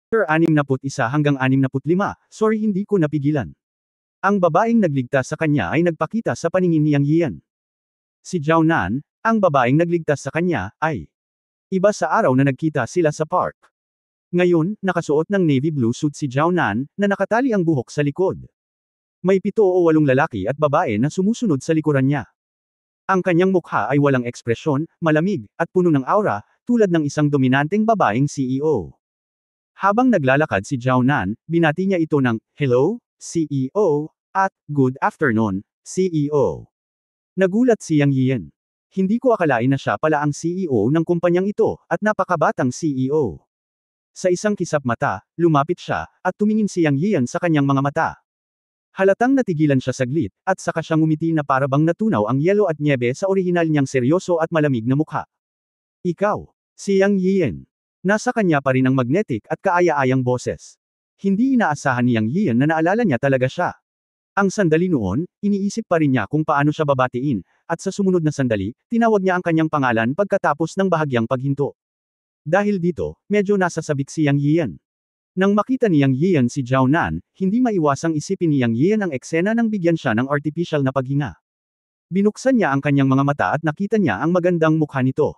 61 hanggang 65, sorry hindi ko napigilan. Ang babaeng nagligtas sa kanya ay nagpakita sa paningin ni Yang Yian. Si Zhao Nan, ang babaeng nagligtas sa kanya, ay iba sa araw na nagkita sila sa park. Ngayon, nakasuot ng navy blue suit si Zhao Nan, na nakatali ang buhok sa likod. May 7 o 8 lalaki at babae na sumusunod sa likuran niya. Ang kanyang mukha ay walang ekspresyon, malamig, at puno ng aura, tulad ng isang dominanteng babaeng CEO. Habang naglalakad si Zhao Nan, binati niya ito ng, "Hello, CEO," at, "Good afternoon, CEO." Nagulat si Yang Yian. Hindi ko akalain na siya pala ang CEO ng kumpanyang ito, at napakabatang CEO. Sa isang kisap mata, lumapit siya, at tumingin si Yang Yian sa kanyang mga mata. Halatang natigilan siya saglit, at saka siyang ngumiti na parabang natunaw ang yelo at nyebe sa orihinal niyang seryoso at malamig na mukha. "Ikaw, si Yang Yian." Nasa kanya pa rin ang magnetic at kaaya-ayang boses. Hindi inaasahan ni Yang Yian na naalala niya talaga siya. Ang sandali noon, iniisip pa rin niya kung paano siya babatiin, at sa sumunod na sandali, tinawag niya ang kanyang pangalan pagkatapos ng bahagyang paghinto. Dahil dito, medyo nasasabik si Yang Yian. Nang makita ni Yang Yian si Zhao Nan, hindi maiwasang isipin ni Yang Yian ang eksena nang bigyan siya ng artificial na paghinga. Binuksan niya ang kanyang mga mata at nakita niya ang magandang mukha nito.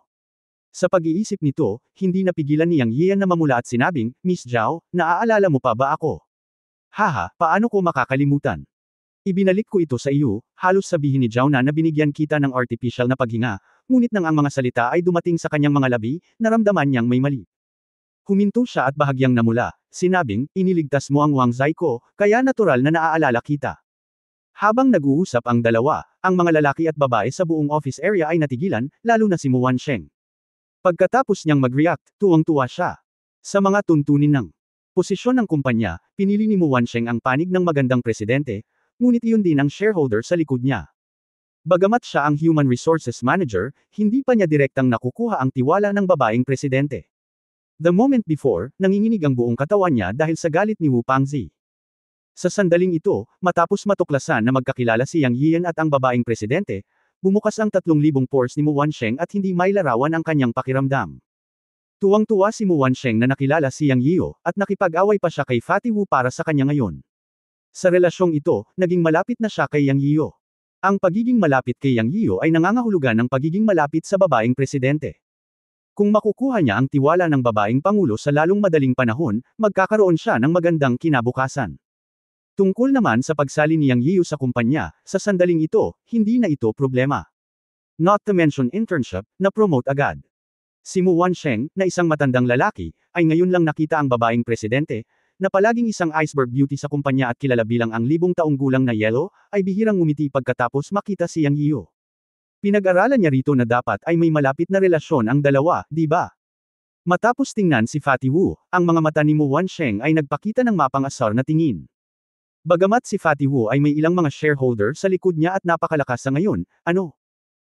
Sa pag-iisip nito, hindi napigilan ni Yang Yian na mamula at sinabing, "Miss Zhao, naaalala mo pa ba ako?" "Haha, paano ko makakalimutan? Ibinalik ko ito sa iyo," halos sabihin ni Zhao na binigyan kita ng artificial na paghinga, ngunit nang ang mga salita ay dumating sa kanyang mga labi, naramdaman niyang may mali. Huminto siya at bahagyang namula, sinabing, "Iniligtas mo ang Wang Zai ko, kaya natural na naaalala kita." Habang nag-uusap ang dalawa, ang mga lalaki at babae sa buong office area ay natigilan, lalo na si Mu Wansheng. Pagkatapos niyang mag-react, tuwang-tuwa siya. Sa mga tuntunin ng posisyon ng kumpanya, pinili ni Mu Wansheng ang panig ng magandang presidente, ngunit iyon din ang shareholder sa likod niya. Bagamat siya ang Human Resources Manager, hindi pa niya direktang nakukuha ang tiwala ng babaeng presidente. The moment before, nanginginig ang buong katawan niya dahil sa galit ni Wu Pangzi. Sa sandaling ito, matapos matuklasan na magkakilala si Yang Yian at ang babaeng presidente, bumukas ang 3,000 pores ni Mu Wansheng at hindi mailarawan ang kanyang pakiramdam. Tuwang-tuwa si Mu Wansheng na nakilala si Yang Yiu, at nakipag-away pa siya kay Fatty Wu para sa kanya ngayon. Sa relasyong ito, naging malapit na siya kay Yang Yiu. Ang pagiging malapit kay Yang Yiu ay nangangahulugan ng pagiging malapit sa babaeng presidente. Kung makukuha niya ang tiwala ng babaeng pangulo sa lalong madaling panahon, magkakaroon siya ng magandang kinabukasan. Tungkol naman sa pagsali ni Yang Yiu sa kumpanya, sa sandaling ito, hindi na ito problema. Not to mention internship, na-promote agad. Si Mu Wansheng, na isang matandang lalaki, ay ngayon lang nakita ang babaeng presidente, na palaging isang iceberg beauty sa kumpanya at kilala bilang ang 1,000 taong gulang na yelo, ay bihirang ngumiti pagkatapos makita si Yang Yiu. Pinag-aralan niya rito na dapat ay may malapit na relasyon ang dalawa, di ba? Matapos tingnan si Fatty Wu, ang mga mata ni Mu Wansheng ay nagpakita ng mapangasar na tingin. Bagamat si Fatty Wu ay may ilang mga shareholder sa likod niya at napakalakas sa ngayon, ano?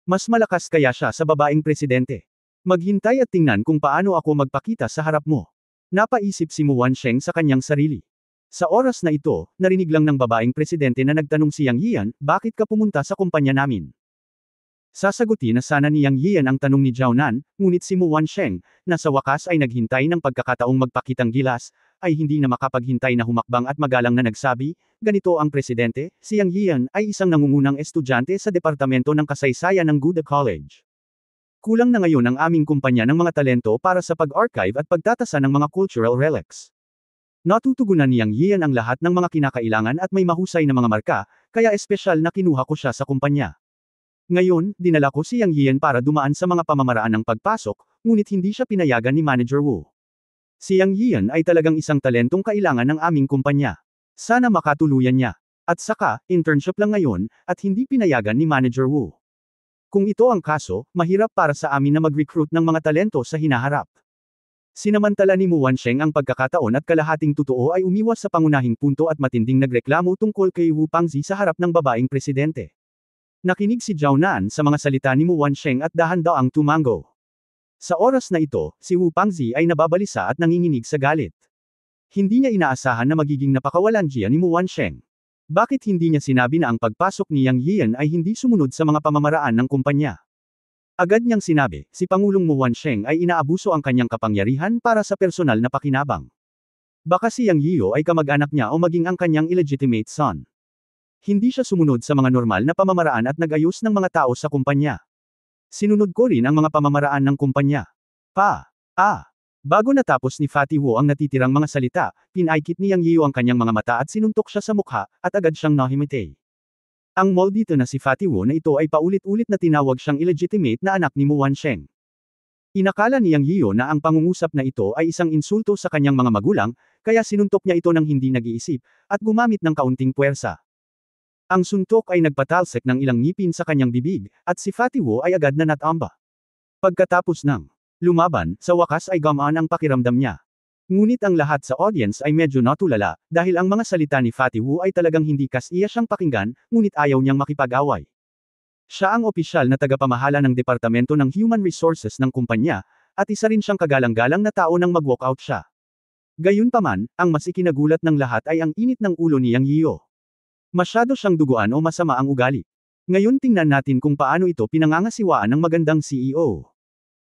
Mas malakas kaya siya sa babaeng presidente? Maghintay at tingnan kung paano ako magpakita sa harap mo. Napaisip si Mu Wansheng sa kanyang sarili. Sa oras na ito, narinig lang ng babaeng presidente na nagtanong si Yang Yian, "Bakit ka pumunta sa kumpanya namin?" Sasagutin na sana ni Yang Yian ang tanong ni Zhao Nan, ngunit si Mu Wansheng, na sa wakas ay naghintay ng pagkakataong magpakitang gilas, ay hindi na makapaghintay na humakbang at magalang na nagsabi, "Ganito ang presidente, si Yang Yian ay isang nangungunang estudyante sa Departamento ng Kasaysayan ng Guda College. Kulang na ngayon ang aming kumpanya ng mga talento para sa pag-archive at pagtatasa ng mga cultural relics. Natutugunan ni Yang Yian ang lahat ng mga kinakailangan at may mahusay na mga marka, kaya espesyal na kinuha ko siya sa kumpanya. Ngayon, dinala ko si Yang Yian para dumaan sa mga pamamaraan ng pagpasok, ngunit hindi siya pinayagan ni Manager Wu. Si Yang Yian ay talagang isang talentong kailangan ng aming kumpanya. Sana makatuluyan niya. At saka, internship lang ngayon, at hindi pinayagan ni Manager Wu. Kung ito ang kaso, mahirap para sa amin na mag-recruit ng mga talento sa hinaharap." Sinamantala ni Mu Wansheng ang pagkakataon at kalahating totoo ay umiwas sa pangunahing punto at matinding nagreklamo tungkol kay Wu Pangzi sa harap ng babaeng presidente. Nakinig si Zhao Nan sa mga salita ni Mu Wansheng at dahan-daang tumango. Sa oras na ito, si Wu Pangzi ay nababalisa at nanginginig sa galit. Hindi niya inaasahan na magiging napakawalandian ni Mu Wansheng. Bakit hindi niya sinabi na ang pagpasok ni Yang Yian ay hindi sumunod sa mga pamamaraan ng kumpanya? Agad niyang sinabi, si Pangulong Mu Wansheng ay inaabuso ang kanyang kapangyarihan para sa personal na pakinabang. Baka si Yang Yio ay kamag-anak niya o maging ang kanyang illegitimate son. Hindi siya sumunod sa mga normal na pamamaraan at nag-ayos ng mga tao sa kumpanya. Sinunod ko rin ang mga pamamaraan ng kumpanya. Bago natapos ni Fatty Wu ang natitirang mga salita, pinaikit ni Yang Yio ang kanyang mga mata at sinuntok siya sa mukha, at agad siyang nahimatay. Ang maldito na si Fatty Wu na ito ay paulit-ulit na tinawag siyang illegitimate na anak ni Mu Wansheng. Inakala ni Yang Yio na ang pangungusap na ito ay isang insulto sa kanyang mga magulang, kaya sinuntok niya ito ng hindi nag-iisip, at gumamit ng kaunting puwersa. Ang suntok ay nagpatalsik ng ilang ngipin sa kanyang bibig, at si Fatty Wu ay agad na natamba. Pagkatapos ng lumaban, sa wakas ay gumaan ang pakiramdam niya. Ngunit ang lahat sa audience ay medyo natulala, dahil ang mga salita ni Fatty Wu ay talagang hindi kasiya siyang pakinggan, ngunit ayaw niyang makipag-away. Siya ang opisyal na tagapamahala ng Departamento ng Human Resources ng kumpanya, at isa rin siyang kagalang-galang na tao nang mag-walkout siya. Gayunpaman, ang mas ikinagulat ng lahat ay ang init ng ulo ni Yang Yio. Masyado siyang duguan o masama ang ugali. Ngayon tingnan natin kung paano ito pinangangasiwaan ng magandang CEO.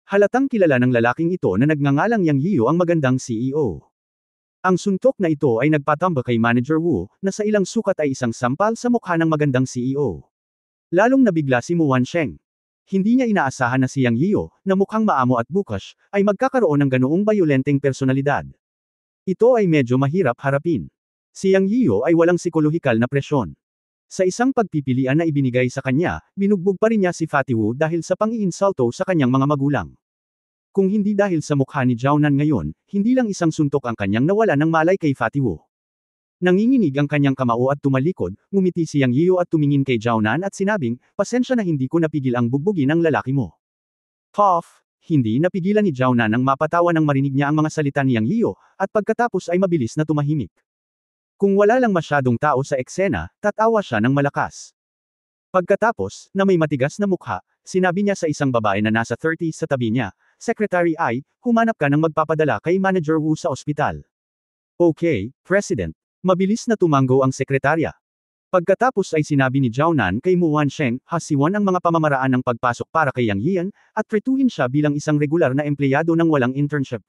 Halatang kilala ng lalaking ito na nagngangalang Yang Yio ang magandang CEO. Ang suntok na ito ay nagpatamba kay Manager Wu, na sa ilang sukat ay isang sampal sa mukha ng magandang CEO. Lalong nabigla si Mu Wansheng. Hindi niya inaasahan na si Yang Yio, na mukhang maamo at bukas, ay magkakaroon ng ganoong bayolenteng personalidad. Ito ay medyo mahirap harapin. Si Yang Yio ay walang psikolohikal na presyon. Sa isang pagpipilian na ibinigay sa kanya, binugbog pa rin niya si Fatty Wu dahil sa pang-iinsulto sa kanyang mga magulang. Kung hindi dahil sa mukha ni Jiaonan ngayon, hindi lang isang suntok ang kanyang nawala ng malay kay Fatty Wu. Nanginginig ang kanyang kamao at tumalikod, ngumiti si Yang Yio at tumingin kay Jiaonan at sinabing, "Pasensya na hindi ko napigil ang bugbugin ang lalaki mo." Puff! Hindi napigilan ni Jiaonan ang mapatawa nang marinig niya ang mga salita ni Yang Yio, at pagkatapos ay mabilis na tumahimik. Kung wala lang masyadong tao sa eksena, tatawa siya ng malakas. Pagkatapos, na may matigas na mukha, sinabi niya sa isang babae na nasa 30s sa tabi niya, "Secretary Ai, humanap ka ng magpapadala kay Manager Wu sa ospital." "Okay, President." Mabilis na tumanggo ang sekretarya. Pagkatapos ay sinabi ni Jiaonan kay Mu Wansheng, hasiwan ang mga pamamaraan ng pagpasok para kay Yang Yian, at tretuhin siya bilang isang regular na empleyado ng walang internship.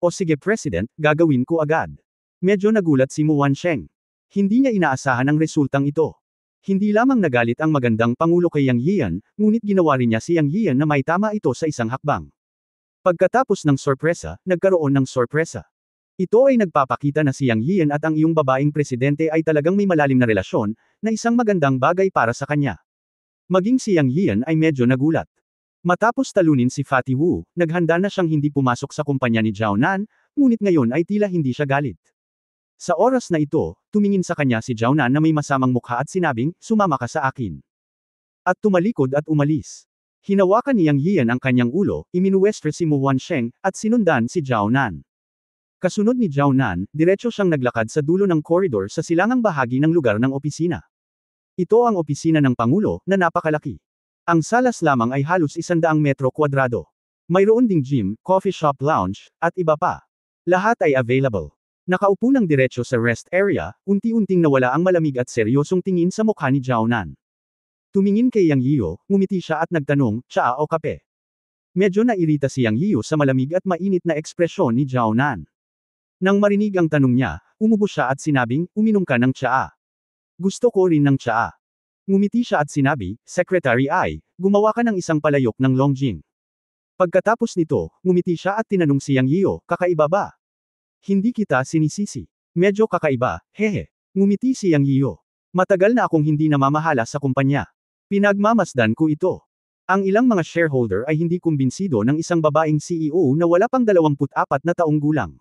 O sige President, gagawin ko agad. Medyo nagulat si Mu Wansheng. Hindi niya inaasahan ang resultang ito. Hindi lamang nagalit ang magandang pangulo kay Yang Yian, ngunit ginawa rin niya si Yang Yian na may tama ito sa isang hakbang. Pagkatapos ng sorpresa, nagkaroon ng sorpresa. Ito ay nagpapakita na si Yang Yian at ang iyong babaeng presidente ay talagang may malalim na relasyon, na isang magandang bagay para sa kanya. Maging si Yang Yian ay medyo nagulat. Matapos talunin si Fatty Wu, naghanda na siyang hindi pumasok sa kumpanya ni Jiaonan, ngunit ngayon ay tila hindi siya galit. Sa oras na ito, tumingin sa kanya si Jiaonan na may masamang mukha at sinabing, "Sumama ka sa akin." At tumalikod at umalis. Hinawakan ni Yang Yian ang kanyang ulo, iminuwestre si Mu Wansheng, at sinundan si Jiaonan. Kasunod ni Jiaonan, diretso siyang naglakad sa dulo ng koridor sa silangang bahagi ng lugar ng opisina. Ito ang opisina ng Pangulo, na napakalaki. Ang salas lamang ay halos 100 metro kwadrado. Mayroon ding gym, coffee shop lounge, at iba pa. Lahat ay available. Nakaupo ng diretso sa rest area, unti-unting nawala ang malamig at seryosong tingin sa mukha ni Jiaonan. Tumingin kay Yang Yio, ngumiti siya at nagtanong, "Tsaa o kape?" Medyo nairita si Yang Yio sa malamig at mainit na ekspresyon ni Jiaonan. Nang marinig ang tanong niya, umubo siya at sinabing, "Uminom ka ng tsaa." "Gusto ko rin ng tsaa." Ngumiti siya at sinabi, "Secretary Ai, gumawa ka ng isang palayok ng Longjing." Pagkatapos nito, ngumiti siya at tinanong si Yang Yio, "Kakaiba ba?" "Hindi kita sinisisi. Medyo kakaiba, hehe." Ngumiti si Yang Yio. "Matagal na akong hindi namamahala sa kumpanya. Pinagmamasdan ko ito." Ang ilang mga shareholder ay hindi kumbinsido ng isang babaeng CEO na wala pang 24 na taong gulang.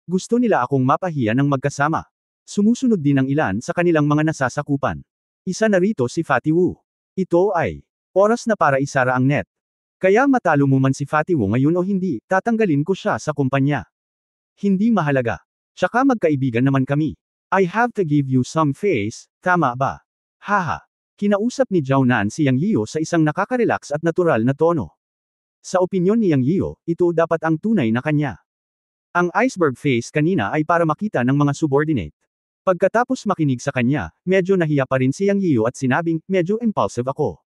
Gusto nila akong mapahiya ng magkasama. Sumusunod din ang ilan sa kanilang mga nasasakupan. Isa na rito si Fatty Wu. Ito ay oras na para isara ang net. Kaya matalo mo man si Fatty Wu ngayon o hindi, tatanggalin ko siya sa kumpanya. Hindi mahalaga. Tsaka magkaibigan naman kami. I have to give you some face, tama ba? Haha. Kinausap ni Jiaonan si Yang Yio sa isang nakaka-relax at natural na tono. Sa opinyon ni Yang Yio, ito dapat ang tunay na kanya. Ang iceberg face kanina ay para makita ng mga subordinate. Pagkatapos makinig sa kanya, medyo nahiya pa rin si Yang Yio at sinabing, "Medyo impulsive ako.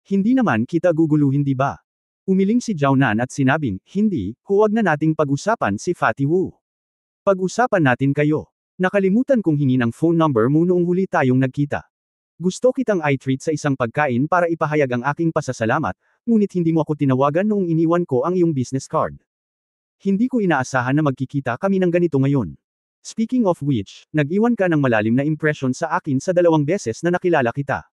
Hindi naman kita guguluhin di ba?" Umiling si Jiaonan at sinabing, "Hindi, huwag na nating pag-usapan si Fatty Wu." Pag-usapan natin kayo. Nakalimutan kong hingin ang phone number mo noong huli tayong nagkita. Gusto kitang i-treat sa isang pagkain para ipahayag ang aking pasasalamat, ngunit hindi mo ako tinawagan noong iniwan ko ang iyong business card. Hindi ko inaasahan na magkikita kami ng ganito ngayon. Speaking of which, nag-iwan ka ng malalim na impression sa akin sa 2 beses na nakilala kita.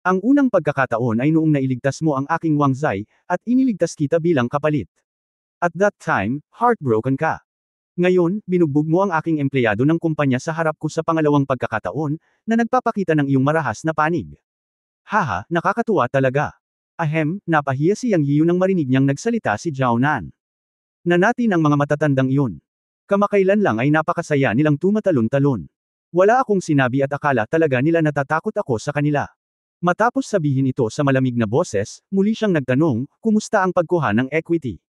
Ang unang pagkakataon ay noong nailigtas mo ang aking wangzay, at iniligtas kita bilang kapalit. At that time, heartbroken ka. Ngayon, binugbog mo ang aking empleyado ng kumpanya sa harap ko sa pangalawang pagkakataon, na nagpapakita ng iyong marahas na panig. Haha, nakakatuwa talaga. Ahem, napahiya si Yang Yiyu nang marinig niyang nagsalita si Zhao Nan. Nanatin ang mga matatandang iyon. Kamakailan lang ay napakasaya nilang tumatalon-talon. Wala akong sinabi at akala talaga nila natatakot ako sa kanila. Matapos sabihin ito sa malamig na boses, muli siyang nagtanong, kumusta ang pagkuha ng equity?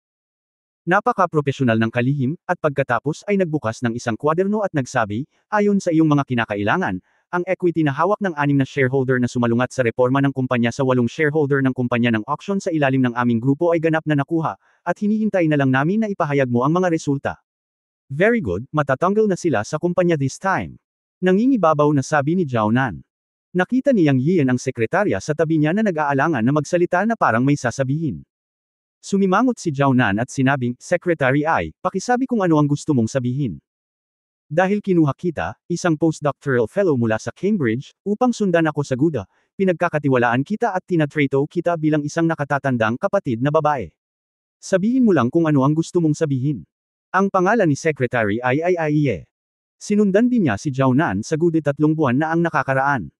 Napaka-propesyonal ng kalihim, at pagkatapos ay nagbukas ng isang kwaderno at nagsabi, ayon sa iyong mga kinakailangan, ang equity na hawak ng 6 na shareholder na sumalungat sa reforma ng kumpanya sa 8 shareholder ng kumpanya ng auction sa ilalim ng aming grupo ay ganap na nakuha, at hinihintay na lang namin na ipahayag mo ang mga resulta. Very good, matatanggal na sila sa kumpanya this time. Nangingibabaw na sabi ni Zhao Nan. Nakita ni Yang Yian ang sekretarya sa tabi niya na nag-aalangan na magsalita na parang may sasabihin. Sumimangot si Zhao Nan at sinabing, Secretary Ai, pakisabi kung ano ang gusto mong sabihin. Dahil kinuha kita, isang postdoctoral fellow mula sa Cambridge, upang sundan ako sa GUDA, pinagkakatiwalaan kita at tinatrato kita bilang isang nakatatandang kapatid na babae. Sabihin mo lang kung ano ang gusto mong sabihin. Ang pangalan ni Secretary Ai ay Aiye. Sinundan din niya si Zhao Nan sa GUDA 3 buwan na ang nakakaraan.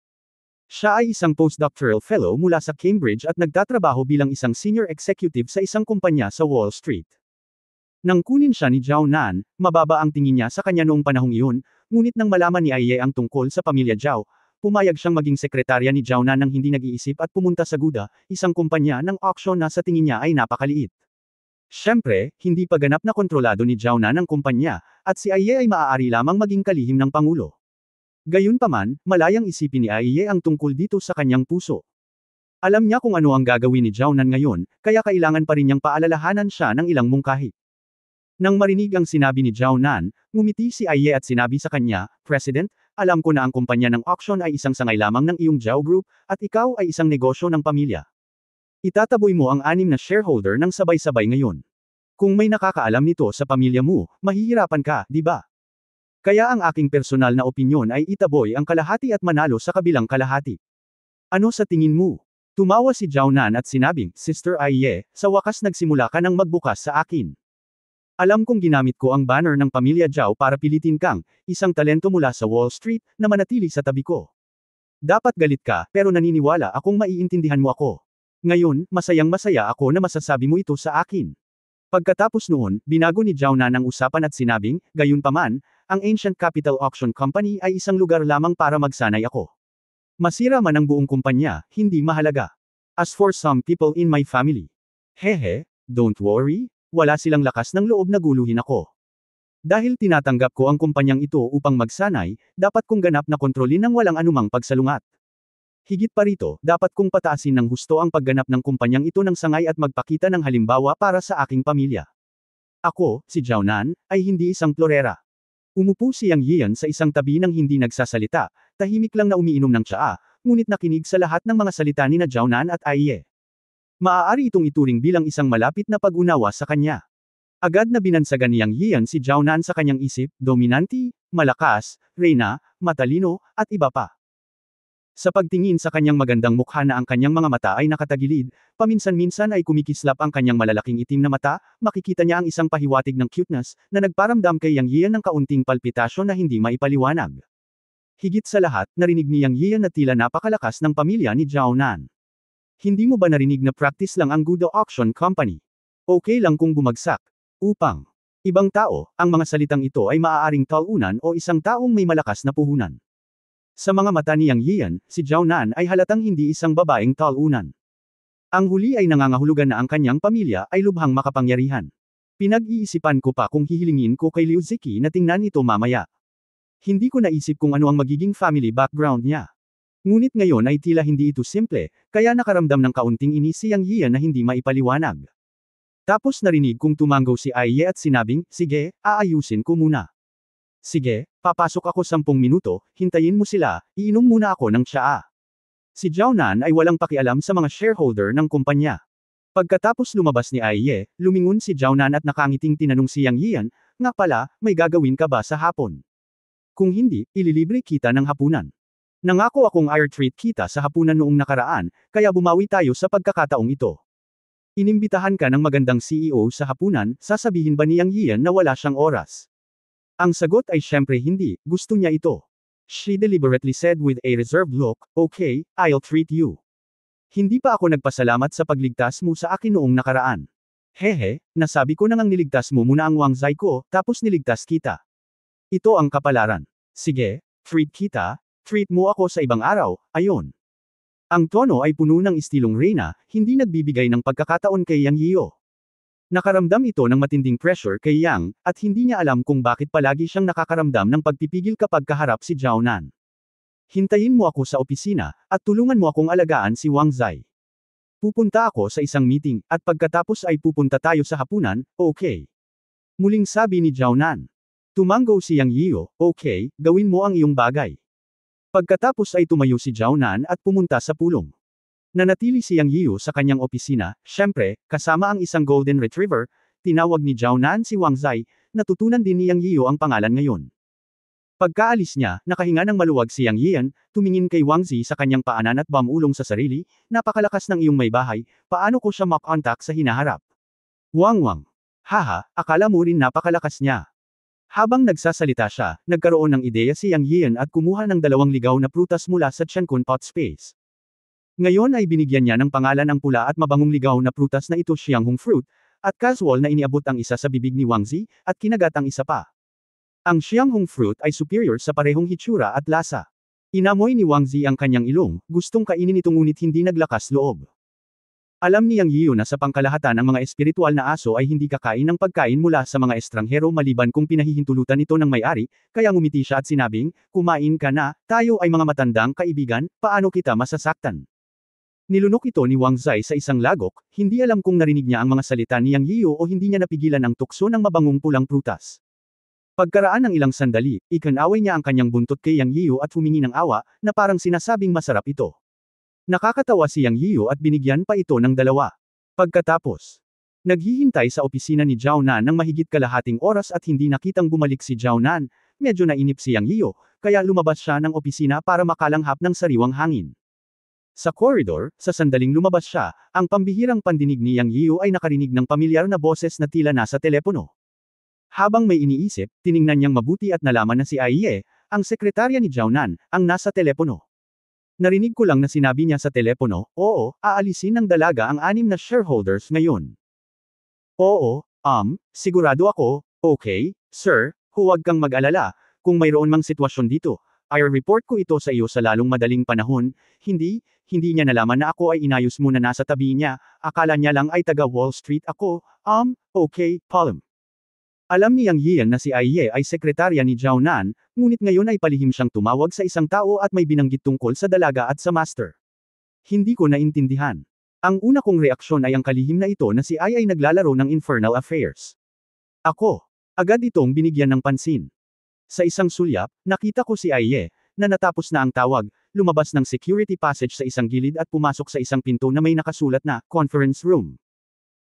Siya ay isang postdoctoral fellow mula sa Cambridge at nagtatrabaho bilang isang senior executive sa isang kumpanya sa Wall Street. Nang kunin siya ni Zhao Nan, mababa ang tingin niya sa kanya noong panahong iyon, ngunit nang malaman ni Aiye ang tungkol sa pamilya Zhao, pumayag siyang maging sekretarya ni Zhao Nan nang hindi nag-iisip at pumunta sa GUDA, isang kumpanya ng auction na sa tingin niya ay napakaliit. Siyempre, hindi pa ganap na kontrolado ni Zhao Nan ang kumpanya, at si Aiye ay maaari lamang maging kalihim ng Pangulo. Gayunpaman, malayang isipin ni Aiye ang tungkol dito sa kanyang puso. Alam niya kung ano ang gagawin ni Zhao Nan ngayon, kaya kailangan pa rin niyang paalalahanan siya ng ilang mungkahi. Nang marinig ang sinabi ni Zhao Nan, ngumiti si Aiye at sinabi sa kanya, President, alam ko na ang kumpanya ng auction ay isang sangay lamang ng iyong Zhao Group, at ikaw ay isang negosyo ng pamilya. Itataboy mo ang 6 na shareholder ng sabay-sabay ngayon. Kung may nakakaalam nito sa pamilya mo, mahihirapan ka, di ba? Kaya ang aking personal na opinyon ay itaboy ang kalahati at manalo sa kabilang kalahati. Ano sa tingin mo? Tumawa si Zhao Nan at sinabing, Sister Aiye, sa wakas nagsimula ka ng magbukas sa akin. Alam kong ginamit ko ang banner ng pamilya Zhao para pilitin kang, isang talento mula sa Wall Street, na manatili sa tabi ko. Dapat galit ka, pero naniniwala akong maiintindihan mo ako. Ngayon, masayang-masaya ako na masasabi mo ito sa akin. Pagkatapos noon, binago ni Zhao Nan ang usapan at sinabing, gayunpaman, ang Ancient Capital Auction Company ay isang lugar lamang para magsanay ako. Masira man ang buong kumpanya, hindi mahalaga. As for some people in my family. Hehe, don't worry, wala silang lakas ng loob na guluhin ako. Dahil tinatanggap ko ang kumpanyang ito upang magsanay, dapat kong ganap na kontrolin ng walang anumang pagsalungat. Higit pa rito, dapat kong pataasin ng husto ang pagganap ng kumpanyang ito ng sangay at magpakita ng halimbawa para sa aking pamilya. Ako, si Zhao Nan, ay hindi isang florera. Umupo si Yang Yian sa isang tabi nang hindi nagsasalita, tahimik lang na umiinom ng tsaa, ngunit nakinig sa lahat ng mga salita ni na Zhao Nan at Aiye. Maaari itong ituring bilang isang malapit na pag-unawa sa kanya. Agad na binansagan ni Yang Yian si Zhao Nan sa kanyang isip, dominante, malakas, reyna, matalino, at iba pa. Sa pagtingin sa kanyang magandang mukha na ang kanyang mga mata ay nakatagilid, paminsan-minsan ay kumikislap ang kanyang malalaking itim na mata, makikita niya ang isang pahiwatig ng cuteness, na nagparamdam kay Yang Yian ng kaunting palpitasyon na hindi maipaliwanag. Higit sa lahat, narinig ni Yang Yian na tila napakalakas ng pamilya ni Zhao Nan. Hindi mo ba narinig na practice lang ang GUDA Auction Company? Okay lang kung bumagsak. Upang ibang tao, ang mga salitang ito ay maaaring talunan o isang taong may malakas na puhunan. Sa mga mata ni Yang Yian, si Zhao Nan ay halatang hindi isang babaeng talunan. Ang huli ay nangangahulugan na ang kanyang pamilya ay lubhang makapangyarihan. Pinag-iisipan ko pa kung hihilingin ko kay Liu Ziki na tingnan ito mamaya. Hindi ko naisip kung ano ang magiging family background niya. Ngunit ngayon ay tila hindi ito simple, kaya nakaramdam ng kaunting inis si Yang Yian na hindi maipaliwanag. Tapos narinig kong tumanggaw si Aiye at sinabing, sige, aayusin ko muna. Sige, papasok ako 10 minuto, hintayin mo sila, iinom muna ako ng tsaa. Si Zhao Nan ay walang pakialam sa mga shareholder ng kumpanya. Pagkatapos lumabas ni Ai Ye, lumingon si Zhao Nan at nakangiting tinanong si Yang Yian, nga pala, may gagawin ka ba sa hapon? Kung hindi, ililibre kita ng hapunan. Nangako akong air-treat kita sa hapunan noong nakaraan, kaya bumawi tayo sa pagkakataong ito. Inimbitahan ka ng magandang CEO sa hapunan, sasabihin ba ni Yang Yian na wala siyang oras? Ang sagot ay syempre hindi, gusto niya ito. She deliberately said with a reserved look, okay, I'll treat you. Hindi pa ako nagpasalamat sa pagligtas mo sa akin noong nakaraan. Hehe, nasabi ko nang niligtas mo muna ang Wang Zai ko, tapos niligtas kita. Ito ang kapalaran. Sige, treat kita, treat mo ako sa ibang araw, ayon. Ang tono ay puno ng istilong reyna, hindi nagbibigay ng pagkakataon kay Yang Yio. Nakaramdam ito ng matinding pressure kay Yang, at hindi niya alam kung bakit palagi siyang nakakaramdam ng pagpipigil kapag kaharap si Zhao Nan. Hintayin mo ako sa opisina, at tulungan mo akong alagaan si Wang Zai. Pupunta ako sa isang meeting, at pagkatapos ay pupunta tayo sa hapunan, okay. Muling sabi ni Zhao Nan. Tumango si Yang Yio, okay, gawin mo ang iyong bagay. Pagkatapos ay tumayo si Zhao Nan at pumunta sa pulong. Nanatili si Yang Yio sa kanyang opisina, syempre, kasama ang isang golden retriever, tinawag ni Zhao Nan si Wang Zai, natutunan din ni Yang Yio ang pangalan ngayon. Pagkaalis niya, nakahinga ng maluwag si Yang Yian, tumingin kay Wang Zi sa kanyang paanan at bamulong sa sarili, napakalakas ng iyong may bahay, paano ko siya makontak sa hinaharap? Wang. Haha, akala mo rin napakalakas niya. Habang nagsasalita siya, nagkaroon ng ideya si Yang Yian at kumuha ng 2 ligaw na prutas mula sa Qiankun Pot Space. Ngayon ay binigyan niya ng pangalan ang pula at mabangong ligaw na prutas na ito Xianghong fruit, at casual na iniabot ang isa sa bibig ni Wang Zi, at kinagat ang isa pa. Ang Xianghong fruit ay superior sa parehong hitsura at lasa. Inamoy ni Wang Zi ang kanyang ilong, gustong kainin ito ngunit hindi naglakas loob. Alam ni Yang Yio na sa pangkalahatan ang mga espiritual na aso ay hindi kakain ng pagkain mula sa mga estranghero maliban kung pinahihintulutan ito ng may-ari, kaya ngumiti siya at sinabing, kumain ka na, tayo ay mga matandang kaibigan, paano kita masasaktan? Nilunok ito ni Wang Zai sa isang lagok, hindi alam kung narinig niya ang mga salita ni Yang Yio o hindi niya napigilan ang tukso ng mabangong pulang prutas. Pagkaraan ng ilang sandali, ikinaway niya ang kanyang buntot kay Yang Yio at humingi ng awa, na parang sinasabing masarap ito. Nakakatawa si Yang Yio at binigyan pa ito ng 2. Pagkatapos, naghihintay sa opisina ni Zhao Nan ng mahigit kalahating oras at hindi nakitang bumalik si Zhao Nan, medyo nainip si Yang Yio, kaya lumabas siya ng opisina para makalanghap ng sariwang hangin. Sa koridor, sa sandaling lumabas siya, ang pambihirang pandinig ni Yang Yio ay nakarinig ng pamilyar na boses na tila nasa telepono. Habang may iniisip, tiningnan niyang mabuti at nalaman na si Ai Ye, ang sekretarya ni Zhao Nan, ang nasa telepono. Narinig ko lang na sinabi niya sa telepono, oo, aalisin ng dalaga ang 6 na shareholders ngayon. Oo, sigurado ako, okay, sir, huwag kang mag-alala, kung mayroon mang sitwasyon dito, i-report ko ito sa iyo sa lalong madaling panahon, hindi niya nalaman na ako ay inayos muna nasa tabi niya, akala niya lang ay taga Wall Street ako, okay, Palm. Alam ni Yang Yian na si Ai Ye ay sekretarya ni Zhao Nan, ngunit ngayon ay palihim siyang tumawag sa isang tao at may binanggit tungkol sa dalaga at sa master. Hindi ko naintindihan. Ang una kong reaksyon ay ang kalihim na ito na si Ai ay naglalaro ng infernal affairs. Ako, agad itong binigyan ng pansin. Sa isang sulyap, nakita ko si Ai Ye, na natapos na ang tawag, lumabas ng security passage sa isang gilid at pumasok sa isang pinto na may nakasulat na conference room.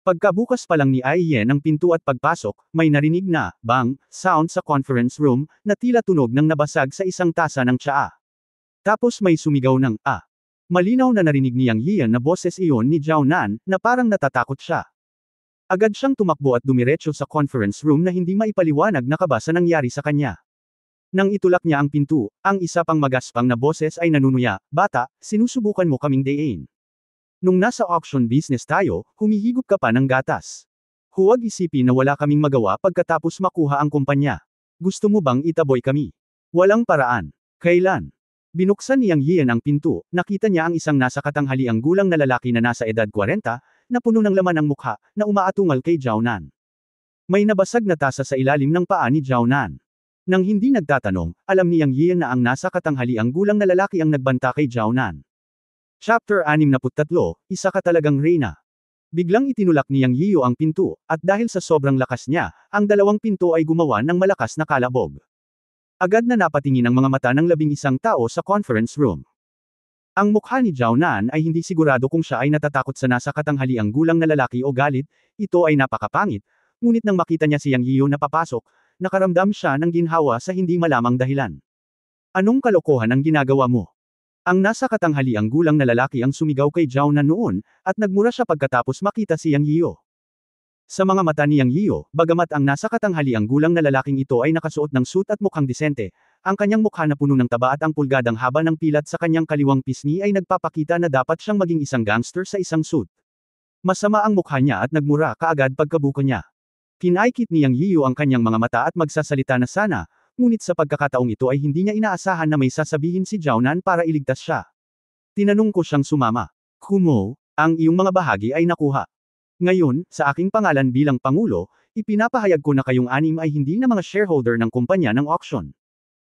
Pagkabukas pa lang ni Ai Ye ng pinto at pagpasok, may narinig na, bang, sound sa conference room, na tila tunog ng nabasag sa isang tasa ng tsaa. Tapos may sumigaw ng, Malinaw na narinig ni Yang Yian na boses iyon ni Zhao Nan, na parang natatakot siya. Agad siyang tumakbo at dumiretso sa conference room na hindi maipaliwanag na kaba sa nangyari sa kanya. Nang itulak niya ang pinto, ang isa pang magaspang na boses ay nanunuya, bata, sinusubukan mo kaming dayain. Nung nasa auction business tayo, humihigop ka pa ng gatas. Huwag isipin na wala kaming magawa pagkatapos makuha ang kumpanya. Gusto mo bang itaboy kami? Walang paraan. Kailan? Binuksan ni Yang Yian ang pinto, nakita niya ang isang nasa katanghaliang gulang na lalaki na nasa edad 40, na puno ng laman ang mukha, na umaatungal kay Zhao Nan. May nabasag na tasa sa ilalim ng paa ni Zhao Nan. Nang hindi nagtatanong, alam ni Yang Yian na ang nasa katanghaliang gulang na lalaki ang nagbanta kay Zhao Nan. Chapter 63, Isa ka talagang reyna. Biglang itinulak ni Yang Yio ang pinto, at dahil sa sobrang lakas niya, ang 2 pinto ay gumawa ng malakas na kalabog. Agad na napatingin ang mga mata ng 11 tao sa conference room. Ang mukha ni Zhao Nan ay hindi sigurado kung siya ay natatakot sa nasa katanghaliang gulang na lalaki o galit, ito ay napakapangit, ngunit nang makita niya si Yang Yiyu na papasok, nakaramdam siya ng ginhawa sa hindi malamang dahilan. Anong kalokohan ang ginagawa mo? Ang nasa katanghaliang gulang na lalaki ang sumigaw kay Zhao Nan noon, at nagmura siya pagkatapos makita si Yang Yiyu. Sa mga mata ni Yang Yiyu, bagamat ang nasa katanghaliang gulang na lalaking ito ay nakasuot ng suit at mukhang disente, ang kanyang mukha na puno ng taba at ang pulgadang haba ng pilat sa kanyang kaliwang pisngi ay nagpapakita na dapat siyang maging isang gangster sa isang suit. Masama ang mukha niya at nagmura kaagad pagkabuko niya. Kinaikit ni Yang Yiyu ang kanyang mga mata at magsasalita na sana, ngunit sa pagkakataong ito ay hindi niya inaasahan na may sasabihin si Zhao Nan para iligtas siya. Tinanong ko siyang sumama. Kumo, ang iyong mga bahagi ay nakuha. Ngayon, sa aking pangalan bilang Pangulo, ipinapahayag ko na kayong anim ay hindi na mga shareholder ng kumpanya ng auction.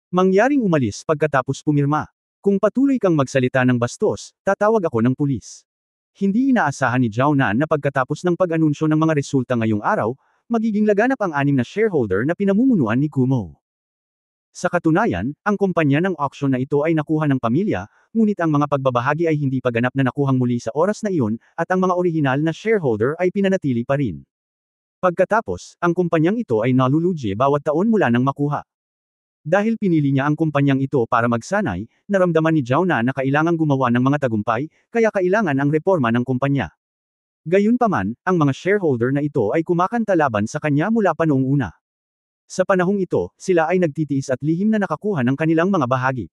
Mangyaring umalis pagkatapos pumirma. Kung patuloy kang magsalita ng bastos, tatawag ako ng pulis. Hindi inaasahan ni Zhao Nan na pagkatapos ng pag-anunsyo ng mga resulta ngayong araw, magiging laganap ang anim na shareholder na pinamumunuan ni Kumo. Sa katunayan, ang kumpanya ng auction na ito ay nakuha ng pamilya, ngunit ang mga pagbabahagi ay hindi pa ganap na nakuhang muli sa oras na iyon, at ang mga orihinal na shareholder ay pinanatili pa rin. Pagkatapos, ang kumpanyang ito ay nalulugi bawat taon mula nang makuha. Dahil pinili niya ang kumpanyang ito para magsanay, naramdaman ni Zhao na kailangang gumawa ng mga tagumpay, kaya kailangan ang reforma ng kumpanya. Gayunpaman, ang mga shareholder na ito ay kumakanta laban sa kanya mula pa noong una. Sa panahong ito, sila ay nagtitiis at lihim na nakakuha ng kanilang mga bahagi.